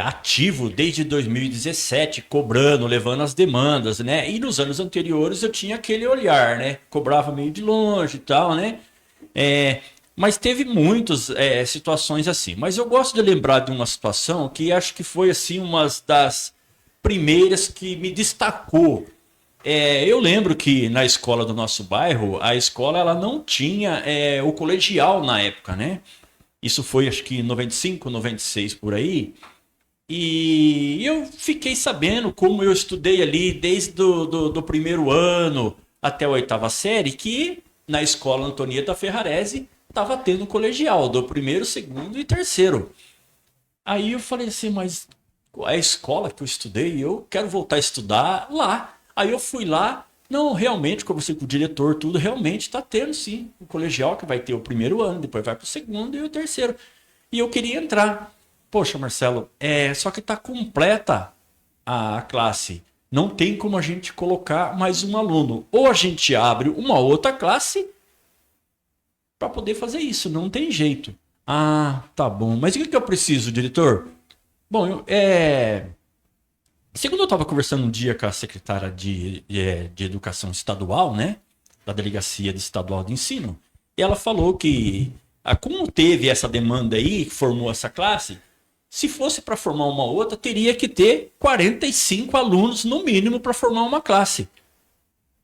O: ativo desde 2017, cobrando, levando as demandas, né? E nos anos anteriores eu tinha aquele olhar, né? Cobrava meio de longe e tal, né? Mas teve muitas situações assim. Mas eu gosto de lembrar de uma situação que acho que foi assim uma das primeiras que me destacou. Eu lembro que na escola do nosso bairro, a escola ela não tinha o colegial na época, né? Isso foi acho que em 95, 96 por aí. E eu fiquei sabendo como eu estudei ali desde do primeiro ano até a 8ª série, que na escola Antonieta Ferrarese estava tendo colegial do primeiro, segundo e terceiro. Aí eu falei assim, mas a escola que eu estudei, eu quero voltar a estudar lá. Aí eu fui lá, não, realmente, conversei com o diretor, tudo, realmente está tendo sim o colegial, que vai ter o primeiro ano, depois vai para o segundo e o terceiro. E eu queria entrar. Poxa, Marcelo, só que está completa a classe. Não tem como a gente colocar mais um aluno. Ou a gente abre uma outra classe para poder fazer isso, não tem jeito. Ah, tá bom. Mas o que eu preciso, diretor? Bom, segundo eu estava conversando um dia com a secretária de Educação Estadual, né, da Delegacia Estadual de Ensino, e ela falou que, como teve essa demanda aí, que formou essa classe, se fosse para formar uma outra, teria que ter 45 alunos no mínimo para formar uma classe.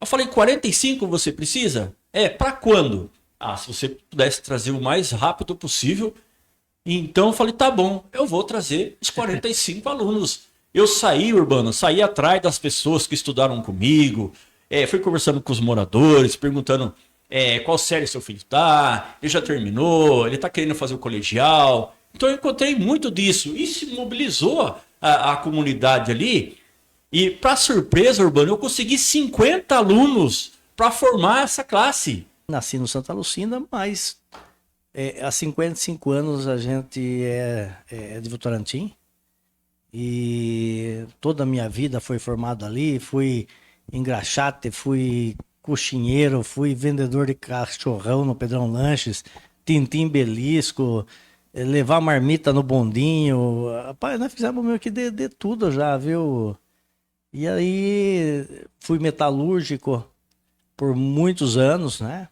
O: Eu falei, 45 você precisa? Para quando? Se você pudesse trazer o mais rápido possível, Então eu falei, tá bom, eu vou trazer os 45 alunos. Eu saí, Urbano, saí atrás das pessoas que estudaram comigo, fui conversando com os moradores, perguntando qual série seu filho tá, ele já terminou, ele tá querendo fazer o colegial. Então eu encontrei muito disso e se mobilizou a comunidade ali. E para surpresa, Urbano, eu consegui 50 alunos para formar essa classe.
P: Nasci no Santa Lucinda, mas há 55 anos a gente é de Votorantim. E toda a minha vida foi formado ali. Fui engraxate, fui coxinheiro, fui vendedor de cachorrão no Pedrão Lanches, tintim belisco, levar marmita no bondinho. Rapaz, nós fizemos meio que de tudo já, viu? E aí fui metalúrgico por muitos anos, né?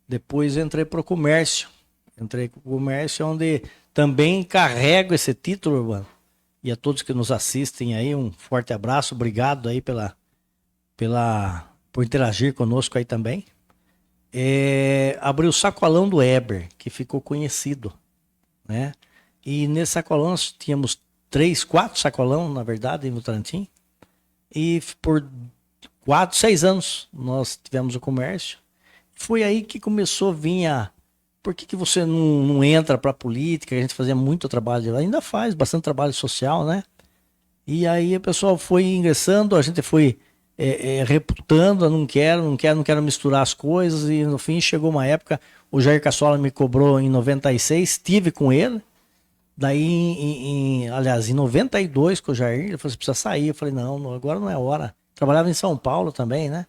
P: Depois entrei para o comércio. Entrei para o comércio, onde também carrego esse título, Urbano. E a todos que nos assistem aí, um forte abraço. Obrigado aí por interagir conosco aí também. Abri o sacolão do Eber, que ficou conhecido, né? E nesse sacolão nós tínhamos 4 sacolão, na verdade, em Votorantim. E por 6 anos nós tivemos o comércio. Foi aí que começou a vir por que você não entra para a política? A gente fazia muito trabalho, ainda faz bastante trabalho social, né? E aí o pessoal foi ingressando, a gente foi reputando, não quero misturar as coisas. E no fim chegou uma época, o Jair Cassola me cobrou em 96, estive com ele. Daí, aliás, em 92 com o Jair, ele falou, você precisa sair. Eu falei, não, agora não é hora. Trabalhava em São Paulo também, né?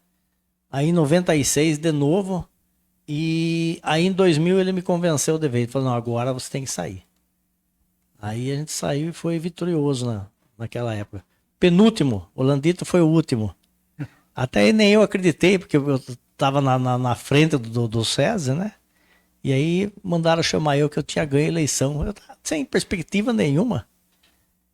P: Aí em 96, de novo. E aí em 2000 ele me convenceu de vez. Ele falou, não, agora você tem que sair. Aí a gente saiu e foi vitorioso naquela época. Penúltimo, o Landito foi o último. Até aí nem eu acreditei, porque eu estava na frente do César, né? E aí mandaram chamar eu, que eu tinha ganho a eleição. Eu tava sem perspectiva nenhuma.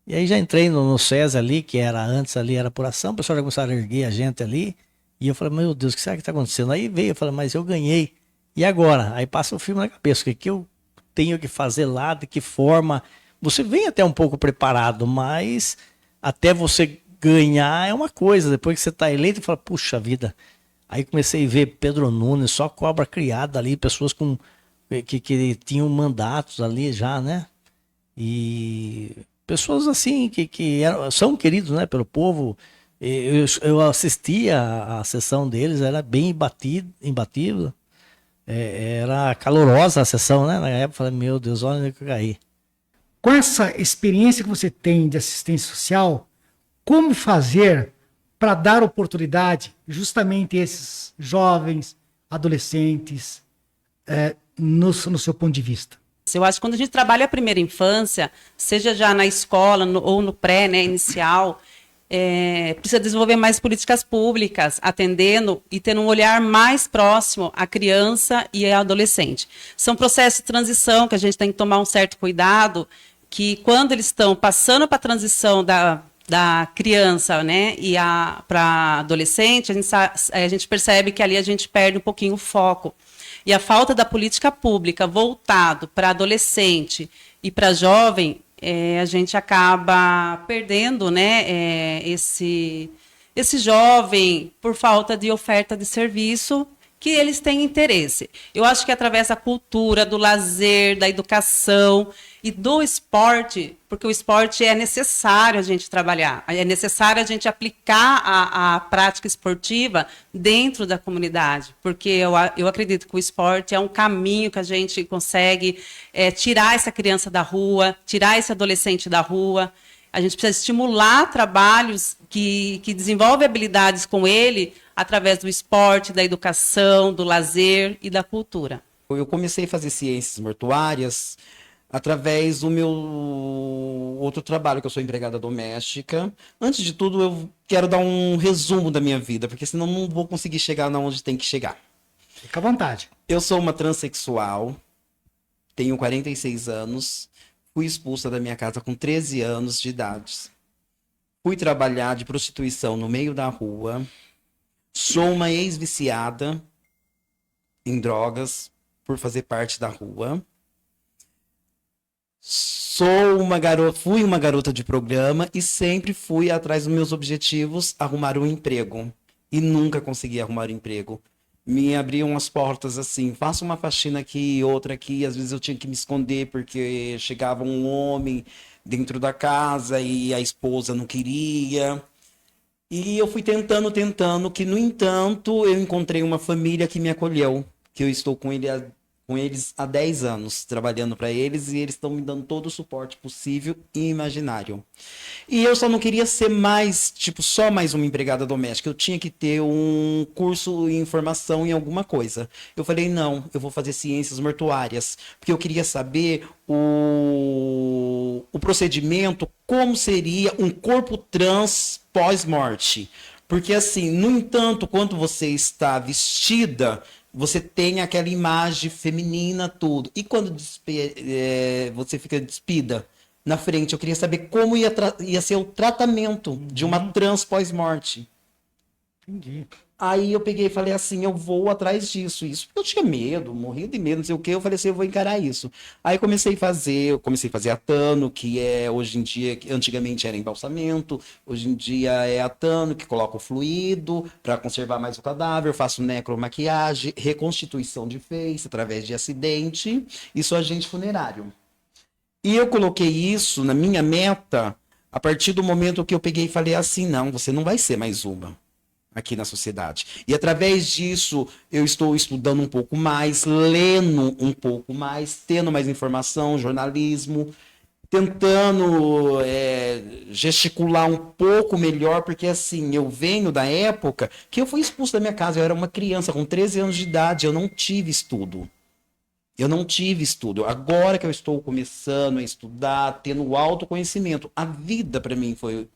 P: E aí já entrei no César ali, que era antes ali, era apuração. O pessoal já começaram a erguer a gente ali. E eu falei, meu Deus, o que será que está acontecendo? Aí veio, eu falei, mas eu ganhei. E agora? Aí passa o filme na cabeça. O que eu tenho que fazer lá? De que forma? Você vem até um pouco preparado, mas até você ganhar é uma coisa. Depois que você está eleito, fala, puxa vida. Aí comecei a ver Pedro Nunes, só cobra criada ali, pessoas que tinham mandatos ali já, né? E pessoas assim que são queridos, né, pelo povo. Eu assistia a sessão deles, era bem imbatível. Era calorosa a sessão, né? Na época eu falei, meu Deus, olha onde eu caí.
A: Com essa experiência que você tem de assistência social, como fazer para dar oportunidade justamente a esses jovens, adolescentes, no seu ponto de vista?
Q: Eu acho que quando a gente trabalha a primeira infância, seja já na escola ou no pré, né, inicial, precisa desenvolver mais políticas públicas, atendendo e tendo um olhar mais próximo à criança e ao adolescente. São processos de transição que a gente tem que tomar um certo cuidado, que quando eles estão passando para a transição da criança, né, e para adolescente, a gente percebe que ali a gente perde um pouquinho o foco. E a falta da política pública voltado para adolescente e para jovem, a gente acaba perdendo, né, esse jovem por falta de oferta de serviço que eles têm interesse. Eu acho que através da cultura, do lazer, da educação e do esporte, porque o esporte é necessário a gente trabalhar, é necessário a gente aplicar a prática esportiva dentro da comunidade, porque eu acredito que o esporte é um caminho que a gente consegue tirar essa criança da rua, tirar esse adolescente da rua. A gente precisa estimular trabalhos que desenvolvem habilidades com ele através do esporte, da educação, do lazer e da cultura.
R: Eu comecei a fazer ciências mortuárias através do meu outro trabalho, que eu sou empregada doméstica. Antes de tudo, eu quero dar um resumo da minha vida, porque senão não vou conseguir chegar onde tem que chegar.
A: Fica à vontade.
R: Eu sou uma transexual, tenho 46 anos, fui expulsa da minha casa com 13 anos de idade. Fui trabalhar de prostituição no meio da rua. Sou uma ex-viciada em drogas por fazer parte da rua. Fui uma garota de programa e sempre fui atrás dos meus objetivos, arrumar um emprego. E nunca consegui arrumar um emprego. Me abriam as portas assim, faço uma faxina aqui, outra aqui, às vezes eu tinha que me esconder porque chegava um homem dentro da casa e a esposa não queria. E eu fui tentando, que no entanto eu encontrei uma família que me acolheu, que eu estou com eles há 10 anos, trabalhando para eles, e eles estão me dando todo o suporte possível e imaginário. E eu só não queria ser mais, tipo, só mais uma empregada doméstica. Eu tinha que ter um curso em formação em alguma coisa. Eu falei, não, eu vou fazer ciências mortuárias, porque eu queria saber o procedimento, como seria um corpo trans pós-morte. Porque assim, no entanto, quando você está vestida, você tem aquela imagem feminina, tudo. E quando você fica despida na frente, eu queria saber como ia ser o tratamento de uma trans pós-morte.
A: Entendi.
R: Aí eu peguei e falei assim, eu vou atrás disso, isso. Porque eu tinha medo, morria de medo, não sei o quê. Eu falei assim, eu vou encarar isso. Aí eu comecei a fazer atano, que é hoje em dia, que antigamente era embalsamento, hoje em dia é atano, que coloca o fluido para conservar mais o cadáver. Eu faço necromaquiagem, reconstituição de face através de acidente e sou agente funerário. E eu coloquei isso na minha meta a partir do momento que eu peguei e falei assim, não, você não vai ser mais uma aqui na sociedade. E através disso eu estou estudando um pouco mais, lendo um pouco mais, tendo mais informação, jornalismo, tentando gesticular um pouco melhor, porque assim, eu venho da época que eu fui expulso da minha casa, eu era uma criança com 13 anos de idade, eu não tive estudo. Agora que eu estou começando a estudar, tendo autoconhecimento, a vida para mim foi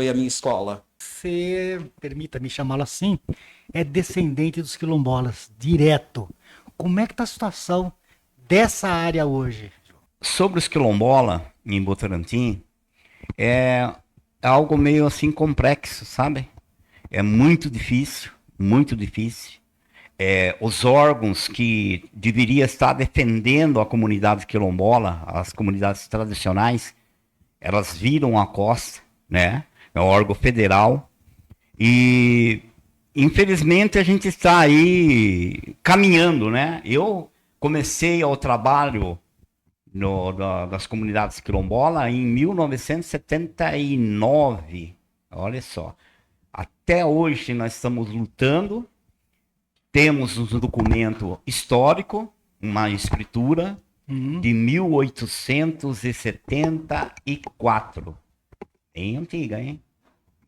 R: a minha escola.
A: Você, permita-me chamá-lo assim, é descendente dos quilombolas, direto. Como é que tá a situação dessa área hoje?
I: Sobre os quilombolas em Votorantim, é algo meio assim complexo, sabe? É muito difícil, muito difícil. Os órgãos que deveriam estar defendendo a comunidade quilombola, as comunidades tradicionais, elas viram a costa, né? É um órgão federal e infelizmente a gente está aí caminhando, né? Eu comecei o trabalho das comunidades quilombolas em 1979, olha só. Até hoje nós estamos lutando, temos um documento histórico, uma escritura de 1874, bem antiga, hein?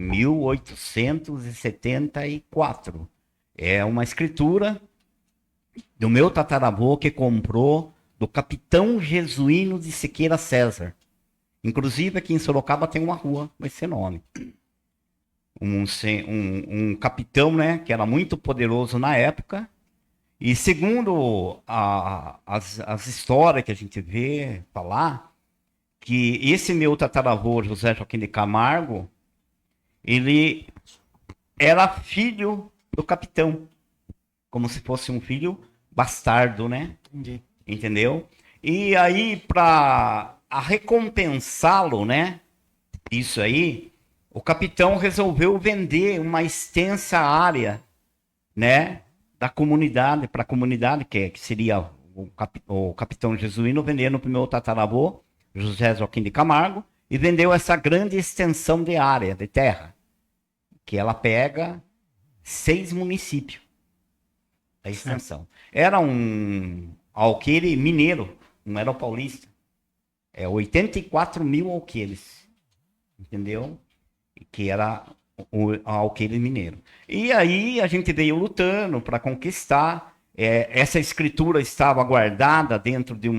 I: 1874. É uma escritura do meu tataravô que comprou do capitão Jesuíno de Siqueira César. Inclusive aqui em Sorocaba tem uma rua com esse nome. Um capitão, né, que era muito poderoso na época. E segundo as histórias que a gente vê falar, que esse meu tataravô, José Joaquim de Camargo, ele era filho do capitão, como se fosse um filho bastardo, né?
A: Entendi.
I: Entendeu? E aí, para recompensá-lo, né? Isso aí, o capitão resolveu vender uma extensa área, né? Da comunidade, para a comunidade, que seria o capitão Jesuíno, vendendo para o meu tataravô, José Joaquim de Camargo, e vendeu essa grande extensão de área, de terra, que ela pega 6 municípios, a extensão. Era um alqueire mineiro, não era o paulista. 84 mil alqueires, entendeu? Que era o alqueire mineiro. E aí a gente veio lutando para conquistar. Essa escritura estava guardada dentro de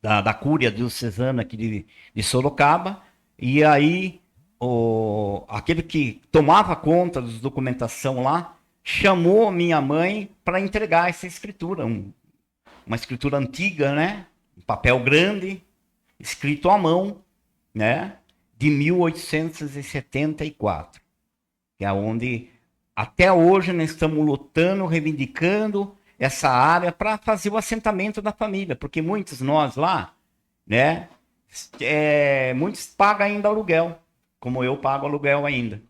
I: da Cúria Diocesana aqui de Sorocaba, e aí aquele que tomava conta da documentação lá chamou minha mãe para entregar essa escritura, uma escritura antiga, né? Um papel grande, escrito à mão, né? De 1874, que é onde até hoje nós estamos lutando, reivindicando essa área para fazer o assentamento da família, porque muitos nós lá né? Muitos pagam ainda aluguel, como eu pago aluguel ainda.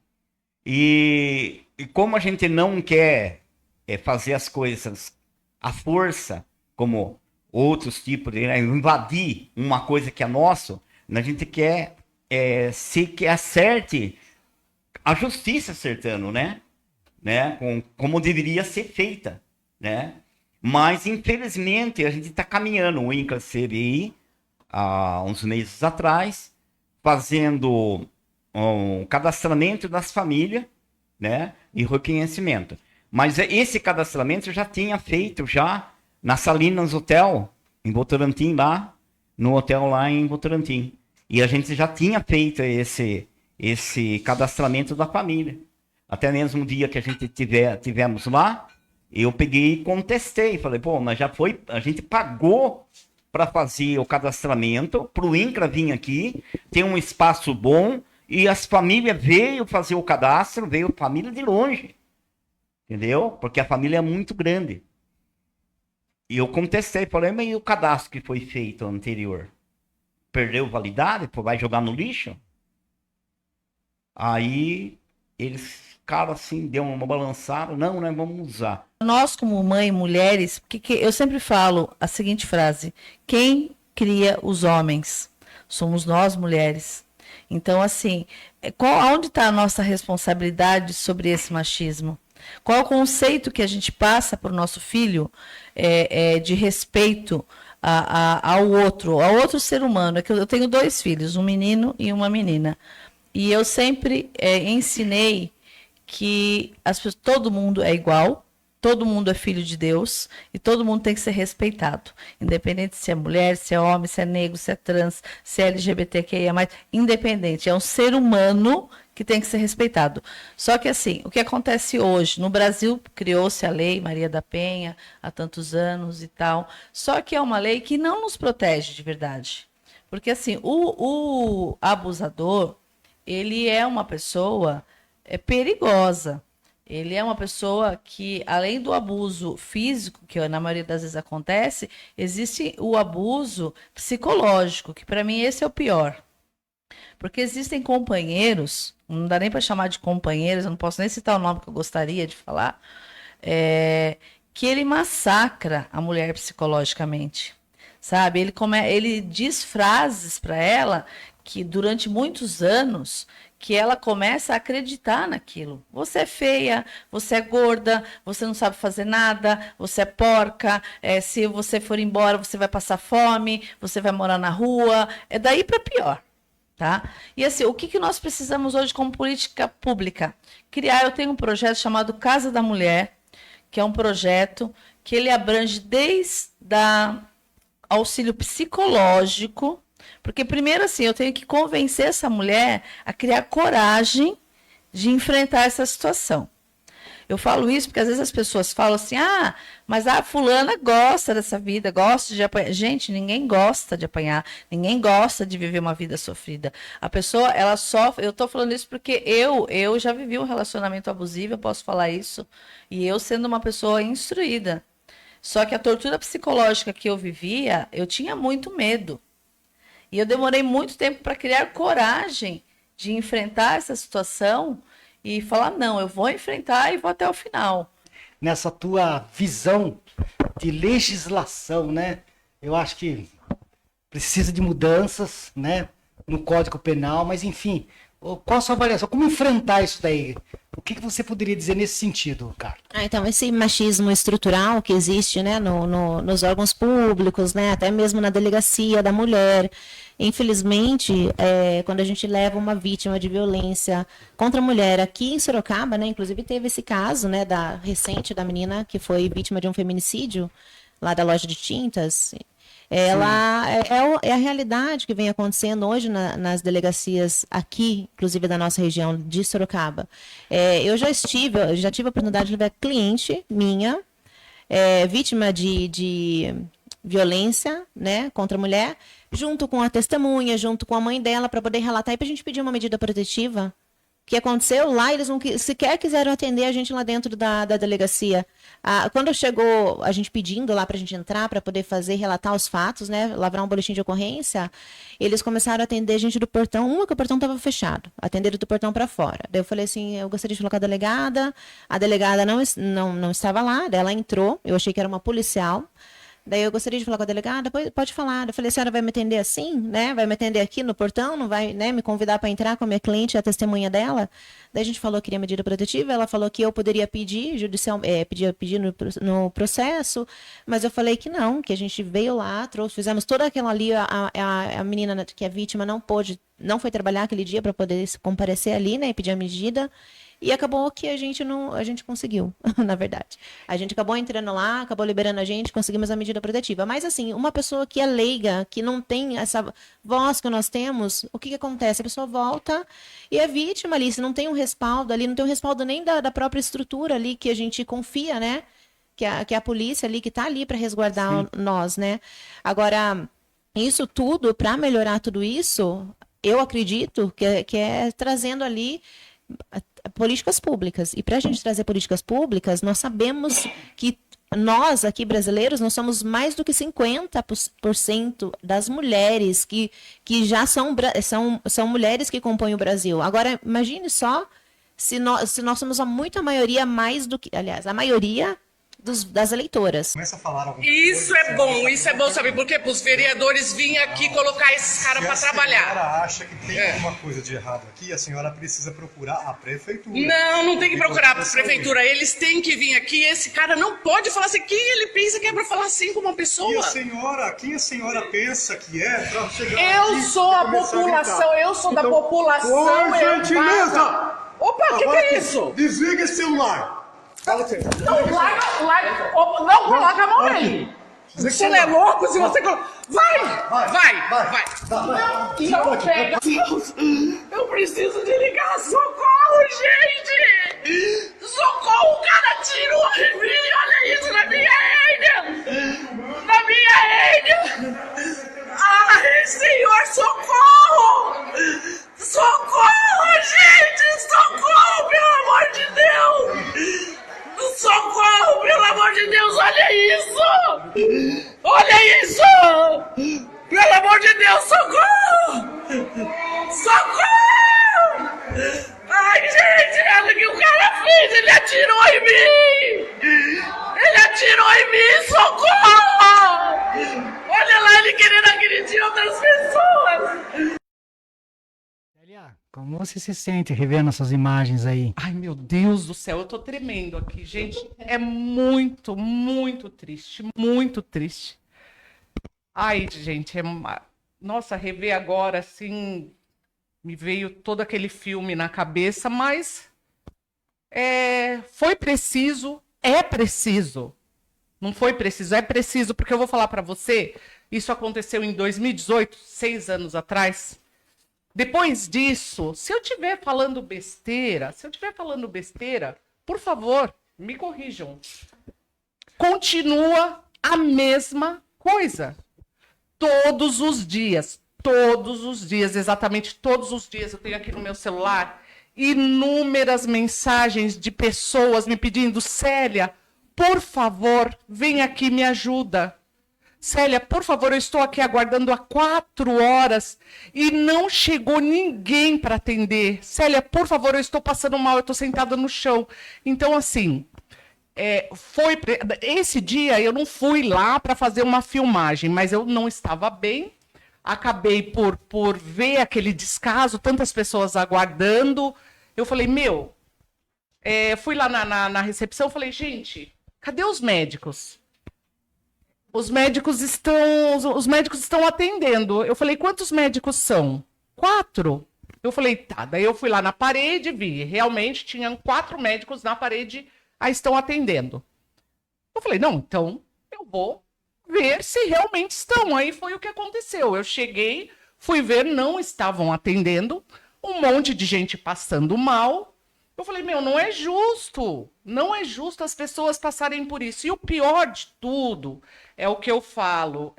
I: E como a gente não quer fazer as coisas à força, como outros tipos de invadir uma coisa que é nosso, a gente quer que acerte a justiça acertando, né? Como deveria ser feita, né? Mas, infelizmente, a gente está caminhando. O INCRA CBI, há uns meses atrás, fazendo um cadastramento das famílias, né? E reconhecimento. Mas esse cadastramento eu já tinha feito já na Salinas Hotel, em Votorantim, lá, no hotel lá em Votorantim. E a gente já tinha feito esse cadastramento da família. Até mesmo no dia que a gente tivemos lá, eu peguei e contestei. Falei, pô, mas a gente pagou para fazer o cadastramento, para o INCRA vir aqui, ter um espaço bom, e as famílias veio fazer o cadastro, veio família de longe. Entendeu? Porque a família é muito grande. E eu contestei, falei, mas e o cadastro que foi feito anterior? Perdeu validade? Vai jogar no lixo? Aí eles ficaram assim, deu uma balançada, não, vamos usar.
H: Nós, como mãe, mulheres, porque eu sempre falo a seguinte frase: quem cria os homens? Somos nós, mulheres. Então, assim, onde está a nossa responsabilidade sobre esse machismo? Qual é o conceito que a gente passa para o nosso filho de respeito ao outro ser humano? É que eu tenho 2 filhos, um menino e uma menina. E eu sempre ensinei que todo mundo é igual, todo mundo é filho de Deus e todo mundo tem que ser respeitado. Independente se é mulher, se é homem, se é negro, se é trans, se é LGBTQIA+, independente. É um ser humano que tem que ser respeitado. Só que assim, o que acontece hoje? No Brasil criou-se a lei Maria da Penha há tantos anos e tal, só que é uma lei que não nos protege de verdade. Porque assim, o abusador, ele é uma pessoa perigosa. Ele é uma pessoa que, além do abuso físico, que na maioria das vezes acontece, existe o abuso psicológico, que para mim esse é o pior. Porque existem companheiros, não dá nem para chamar de companheiros, eu não posso nem citar o nome que eu gostaria de falar, que ele massacra a mulher psicologicamente, sabe? Ele diz frases para ela que durante muitos anos que ela começa a acreditar naquilo. Você é feia, você é gorda, você não sabe fazer nada, você é porca, se você for embora você vai passar fome, você vai morar na rua, é daí para pior. Tá? E assim, o que nós precisamos hoje como política pública? Eu tenho um projeto chamado Casa da Mulher, que é um projeto que ele abrange desde auxílio psicológico, porque primeiro assim, eu tenho que convencer essa mulher a criar coragem de enfrentar essa situação. Eu falo isso porque às vezes as pessoas falam assim, mas a fulana gosta dessa vida, gosta de apanhar. Gente, ninguém gosta de apanhar, ninguém gosta de viver uma vida sofrida. A pessoa, ela sofre, eu estou falando isso porque eu já vivi um relacionamento abusivo, eu posso falar isso, e eu sendo uma pessoa instruída. Só que a tortura psicológica que eu vivia, eu tinha muito medo. E eu demorei muito tempo para criar coragem de enfrentar essa situação e falar, não, eu vou enfrentar e vou até o final.
A: Nessa tua visão de legislação, né? Eu acho que precisa de mudanças, né? No Código Penal, mas enfim, qual a sua avaliação? Como enfrentar isso daí? O que você poderia dizer nesse sentido, Carla?
F: Então, esse machismo estrutural que existe, né, nos órgãos públicos, né, até mesmo na delegacia da mulher, infelizmente, quando a gente leva uma vítima de violência contra a mulher aqui em Sorocaba, né, inclusive teve esse caso, né, recente da menina que foi vítima de um feminicídio lá da loja de tintas. Ela é a realidade que vem acontecendo hoje nas delegacias aqui, inclusive da nossa região de Sorocaba. Eu já tive a oportunidade de levar cliente minha, vítima de violência, né, contra a mulher, junto com a testemunha, junto com a mãe dela, para poder relatar e para a gente pedir uma medida protetiva, que aconteceu lá, eles não sequer quiseram atender a gente lá dentro da delegacia. Quando chegou a gente pedindo lá para a gente entrar, para poder relatar os fatos, né, lavrar um boletim de ocorrência, eles começaram a atender a gente do portão, que o portão estava fechado, atenderam do portão para fora. Daí eu falei assim, eu gostaria de falar com a delegada não estava lá, daí ela entrou, eu achei que era uma policial. Daí eu gostaria de falar com a delegada, pode falar. Eu falei, a senhora vai me atender assim, né? Vai me atender aqui no portão, não vai, né, me convidar para entrar com a minha cliente, a testemunha dela? Daí a gente falou que queria medida protetiva, ela falou que eu poderia pedir pedir no processo, mas eu falei que não, que a gente veio lá, fizemos toda aquela ali, a menina que é vítima não foi trabalhar aquele dia para poder comparecer ali, né, e pedir a medida. E acabou que a gente conseguiu, na verdade. A gente acabou entrando lá, acabou liberando a gente, conseguimos a medida protetiva. Mas, assim, uma pessoa que é leiga, que não tem essa voz que nós temos, o que acontece? A pessoa volta e é vítima ali, se não tem um respaldo ali, não tem um respaldo nem da própria estrutura ali, que a gente confia, né? Que é a polícia ali, que está ali para resguardar nós, né? Agora, isso tudo, para melhorar tudo isso, eu acredito que é trazendo ali políticas públicas. E para a gente trazer políticas públicas, nós sabemos que nós, aqui brasileiros, nós somos mais do que 50% das mulheres que já são mulheres que compõem o Brasil. Agora, imagine só se nós somos a maioria, mais do que... Aliás, a maioria das eleitoras.
S: Começa a falar isso é bom, sabe por quê? Para os vereadores virem aqui colocar esses caras para trabalhar.
W: Se a senhora acha que tem alguma coisa de errado aqui, a senhora precisa procurar a prefeitura.
S: Não tem que procurar a prefeitura. Eles têm que vir aqui. Esse cara não pode falar assim. Quem ele pensa que é para falar assim com uma pessoa?
W: E a senhora, quem a senhora pensa que é para chegar
S: Eu
W: aqui
S: sou a população, eu sou da população.
W: Por gentileza!
S: Opa, o que é isso?
W: Desliga esse celular.
S: Não, larga, não coloca a mão nele. Você é louco se você coloca. Vai. Não pega. Eu preciso de ligar. Socorro, gente. Socorro, o cara atirou em mim. Olha isso na minha hernia. Ai, senhor, socorro. Socorro, gente. Socorro, pelo amor de Deus. Socorro, pelo amor de Deus, olha isso! Olha isso! Pelo amor de Deus, socorro! Socorro! Ai, gente, olha o que o cara fez! Ele atirou em mim! Socorro! Olha lá, ele querendo agredir outras pessoas!
A: Como você se sente revendo essas imagens aí?
S: Ai, meu Deus do céu, eu tô tremendo aqui, gente. É muito, muito triste, muito triste. Ai, gente, nossa, rever agora, assim, me veio todo aquele filme na cabeça, mas foi preciso, é preciso. Não foi preciso, é preciso, porque eu vou falar pra você, isso aconteceu em 2018, 6 anos atrás. Depois disso, se eu estiver falando besteira, por favor, me corrijam. Continua a mesma coisa. Todos os dias, exatamente todos os dias, eu tenho aqui no meu celular inúmeras mensagens de pessoas me pedindo, Célia, por favor, vem aqui, me ajuda. Célia, por favor, eu estou aqui aguardando há 4 horas e não chegou ninguém para atender. Célia, por favor, eu estou passando mal, eu estou sentada no chão. Então, assim, esse dia eu não fui lá para fazer uma filmagem, mas eu não estava bem. Acabei por ver aquele descaso, tantas pessoas aguardando. Eu falei, fui lá na recepção, falei, gente, cadê os médicos? Os médicos estão atendendo. Eu falei, quantos médicos são? 4. Eu falei, tá. Daí eu fui lá na parede, vi. Realmente tinham 4 médicos na parede, aí estão atendendo. Eu falei, não, então eu vou ver se realmente estão. Aí foi o que aconteceu. Eu cheguei, fui ver, não estavam atendendo. Um monte de gente passando mal. Eu falei, não é justo. Não é justo as pessoas passarem por isso. E o pior de tudo é o que eu falo.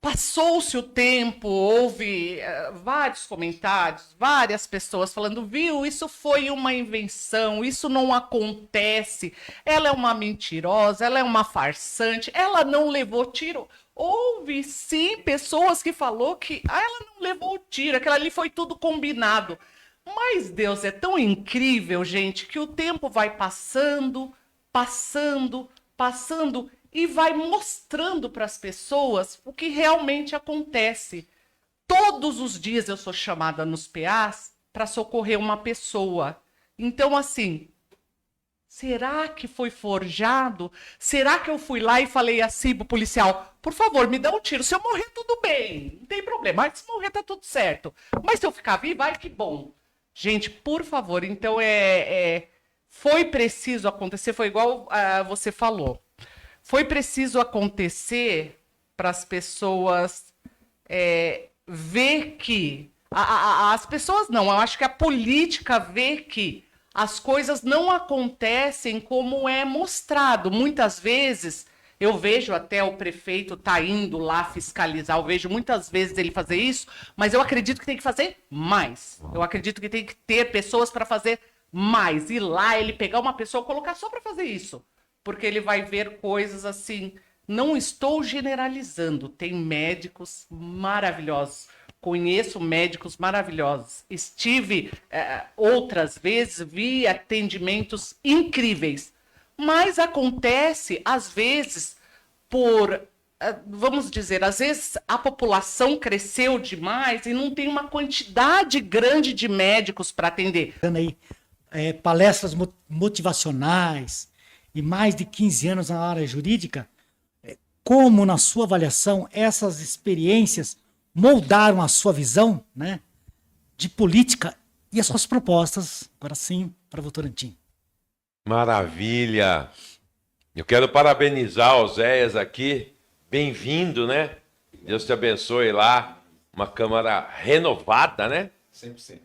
S: Passou-se o tempo, houve vários comentários, várias pessoas falando, viu, isso foi uma invenção, isso não acontece, ela é uma mentirosa, ela é uma farsante, ela não levou tiro. Houve, sim, pessoas que falou que ela não levou tiro, aquilo ali foi tudo combinado. Mas Deus é tão incrível, gente, que o tempo vai passando, passando, passando, e vai mostrando para as pessoas o que realmente acontece. Todos os dias eu sou chamada nos PAs para socorrer uma pessoa. Então, assim, será que foi forjado? Será que eu fui lá e falei assim pro policial, por favor, me dá um tiro. Se eu morrer, tudo bem, não tem problema. Mas se morrer, tá tudo certo. Mas se eu ficar viva, ai, que bom. Gente, por favor, então foi preciso acontecer, foi igual você falou. Foi preciso acontecer para as pessoas ver que... as pessoas não, eu acho que a política vê que as coisas não acontecem como é mostrado. Muitas vezes, eu vejo até o prefeito tá indo lá fiscalizar, eu vejo muitas vezes ele fazer isso, mas eu acredito que tem que fazer mais. Eu acredito que tem que ter pessoas para fazer mais. Ir lá, ele pegar uma pessoa e colocar só para fazer isso. Porque ele vai ver coisas assim. Não estou generalizando, tem médicos maravilhosos, conheço médicos maravilhosos, estive outras vezes, vi atendimentos incríveis, mas acontece, às vezes, vamos dizer, às vezes a população cresceu demais e não tem uma quantidade grande de médicos para atender.
A: Palestras motivacionais, e mais de 15 anos na área jurídica, como, na sua avaliação, essas experiências moldaram a sua visão, né, de política e as suas propostas, agora sim, para Votorantim?
T: Maravilha! Eu quero parabenizar o Oséias aqui, bem-vindo, né? Deus te abençoe lá, uma Câmara renovada, né?
U: 100%.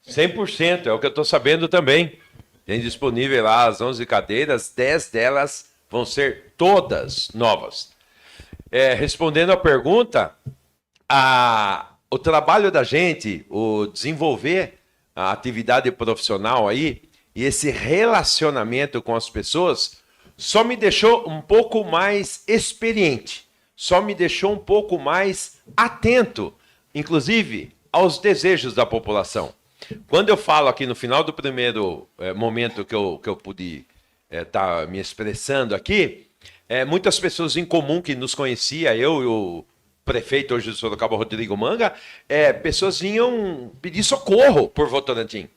T: 100%, é o que eu estou sabendo também. Tem disponível lá as 11 cadeiras, 10 delas vão ser todas novas. Respondendo à pergunta, o trabalho da gente, o desenvolver a atividade profissional aí, e esse relacionamento com as pessoas, só me deixou um pouco mais experiente, só me deixou um pouco mais atento, inclusive, aos desejos da população. Quando eu falo aqui no final do primeiro momento que eu pude estar me expressando aqui, muitas pessoas em comum que nos conhecia, eu e o prefeito hoje de Sorocaba, Rodrigo Manga, pessoas vinham pedir socorro por Votorantim,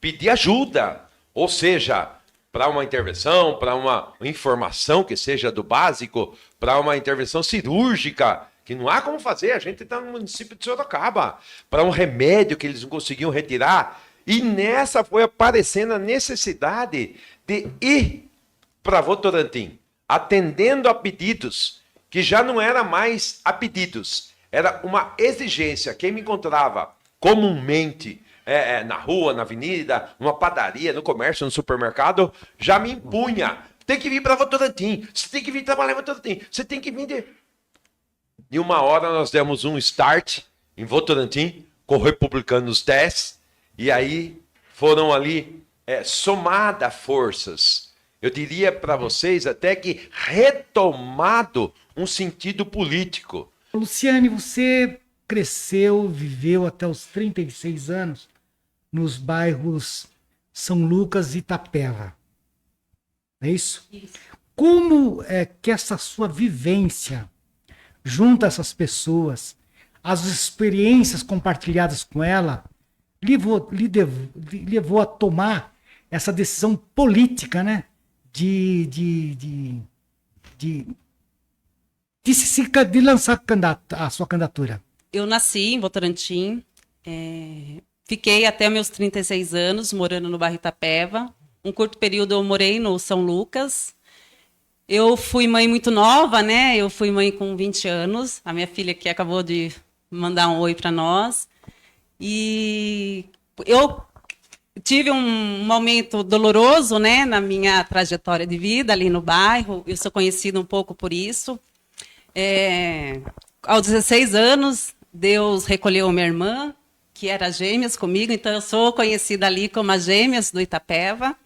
T: pedir ajuda, ou seja, para uma intervenção, para uma informação que seja do básico, para uma intervenção cirúrgica, que não há como fazer, a gente está no município de Sorocaba, para um remédio que eles não conseguiam retirar, e nessa foi aparecendo a necessidade de ir para Votorantim, atendendo a pedidos, que já não era mais a pedidos, era uma exigência. Quem me encontrava comumente na rua, na avenida, numa padaria, no comércio, no supermercado, já me impunha. Tem que vir para Votorantim, você tem que vir trabalhar em Votorantim, você tem que vir... E uma hora nós demos um start em Votorantim, com o Republicanos 10, e aí foram ali somadas forças. Eu diria para vocês até que retomado um sentido político.
A: Luciane, você cresceu, viveu até os 36 anos nos bairros São Lucas e Itapeva. É isso? Isso. Como é que essa sua vivência junto a essas pessoas, as experiências compartilhadas com ela, levou a tomar essa decisão política, né? De lançar a sua candidatura?
Q: Eu nasci em Votorantim, fiquei até meus 36 anos morando no bairro Itapeva. Um curto período eu morei no São Lucas. Eu fui mãe muito nova, né? Eu fui mãe com 20 anos. A minha filha que acabou de mandar um oi para nós. E eu tive um momento doloroso, né, na minha trajetória de vida ali no bairro. Eu sou conhecida um pouco por isso. aos 16 anos, Deus recolheu minha irmã, que era gêmeas comigo, então eu sou conhecida ali como as gêmeas do Itapeva.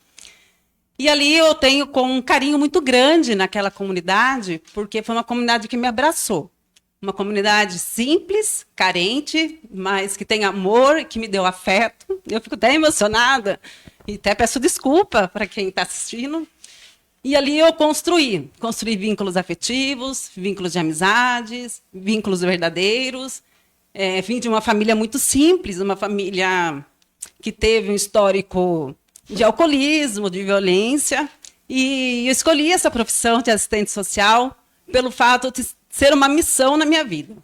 Q: E ali eu tenho com um carinho muito grande naquela comunidade, porque foi uma comunidade que me abraçou. Uma comunidade simples, carente, mas que tem amor, que me deu afeto. Eu fico até emocionada e até peço desculpa para quem está assistindo. E ali eu construí vínculos afetivos, vínculos de amizades, vínculos verdadeiros. Vim de uma família muito simples, uma família que teve um histórico de alcoolismo, de violência, e eu escolhi essa profissão de assistente social pelo fato de ser uma missão na minha vida.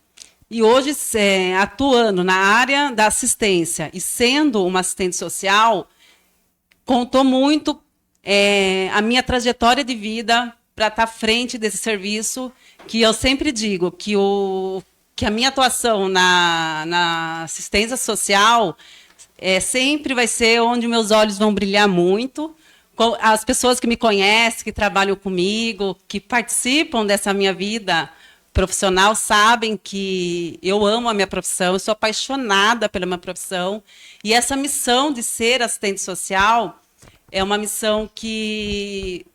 Q: E hoje, atuando na área da assistência e sendo uma assistente social, contou muito a minha trajetória de vida para estar à frente desse serviço, que eu sempre digo que a minha atuação na assistência social sempre vai ser onde meus olhos vão brilhar muito. As pessoas que me conhecem, que trabalham comigo, que participam dessa minha vida profissional, sabem que eu amo a minha profissão, eu sou apaixonada pela minha profissão. E essa missão de ser assistente social é uma missão que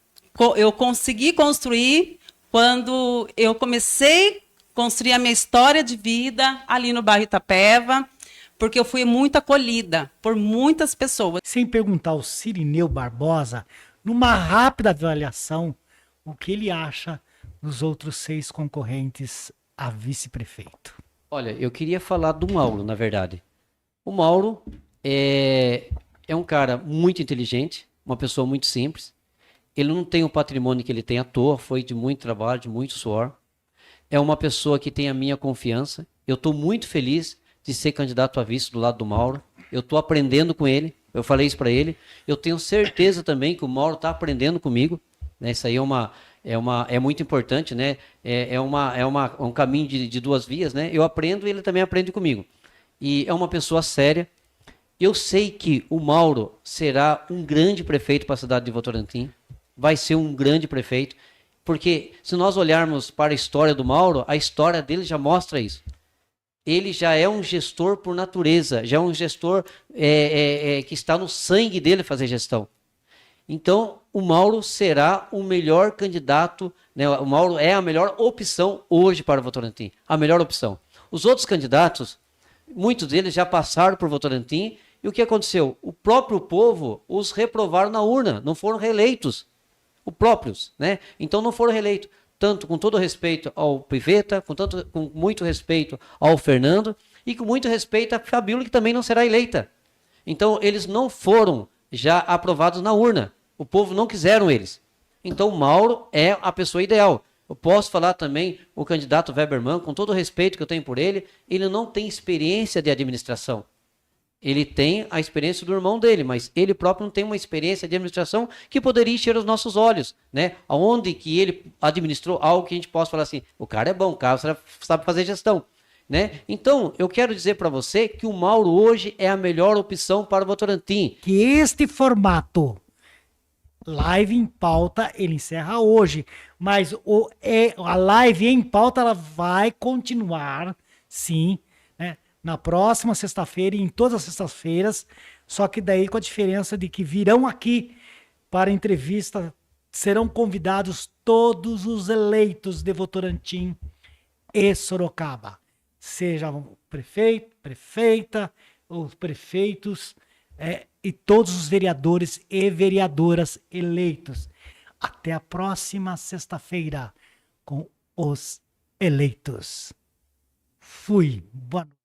Q: eu consegui construir quando eu comecei a construir a minha história de vida ali no bairro Itapeva, porque eu fui muito acolhida por muitas pessoas.
A: Sem perguntar ao Cirineu Barbosa, numa rápida avaliação, o que ele acha dos outros 6 concorrentes a vice-prefeito.
J: Olha, eu queria falar do Mauro, na verdade. O Mauro é um cara muito inteligente, uma pessoa muito simples. Ele não tem o patrimônio que ele tem à toa, foi de muito trabalho, de muito suor. É uma pessoa que tem a minha confiança. Eu estou muito feliz de ser candidato a vice do lado do Mauro. Eu estou aprendendo com ele, eu falei isso para ele. Eu tenho certeza também que o Mauro está aprendendo comigo, né? Isso aí é muito importante, né? É um caminho de 2 vias, né? Eu aprendo e ele também aprende comigo. E é uma pessoa séria. Eu sei que o Mauro será um grande prefeito para a cidade de Votorantim. Vai ser um grande prefeito, porque se nós olharmos para a história do Mauro, a história dele já mostra isso. Ele já é um gestor por natureza, já é um gestor que está no sangue dele fazer gestão. Então, o Mauro será o melhor candidato, né? O Mauro é a melhor opção hoje para Votorantim, a melhor opção. Os outros candidatos, muitos deles já passaram por Votorantim, e o que aconteceu? O próprio povo os reprovaram na urna, não foram reeleitos. Os próprios, né? Então não foram reeleitos. Tanto com todo respeito ao Piveta, com muito respeito ao Fernando e com muito respeito a Fabíola, que também não será eleita. Então, eles não foram já aprovados na urna. O povo não quiseram eles. Então, o Mauro é a pessoa ideal. Eu posso falar também o candidato Weberman, com todo o respeito que eu tenho por ele, ele não tem experiência de administração. Ele tem a experiência do irmão dele, mas ele próprio não tem uma experiência de administração que poderia encher os nossos olhos, né? Onde que ele administrou algo que a gente possa falar assim, o cara é bom, o cara sabe fazer gestão, né? Então, eu quero dizer para você que o Mauro hoje é a melhor opção para o Votorantim.
A: Que este formato, live em pauta, ele encerra hoje, mas a live em pauta ela vai continuar, sim, né? Na próxima sexta-feira e em todas as sextas-feiras, só que daí com a diferença de que virão aqui para entrevista, serão convidados todos os eleitos de Votorantim e Sorocaba. Seja o prefeito, prefeita, os prefeitos e todos os vereadores e vereadoras eleitos. Até a próxima sexta-feira com os eleitos. Fui. Boa noite.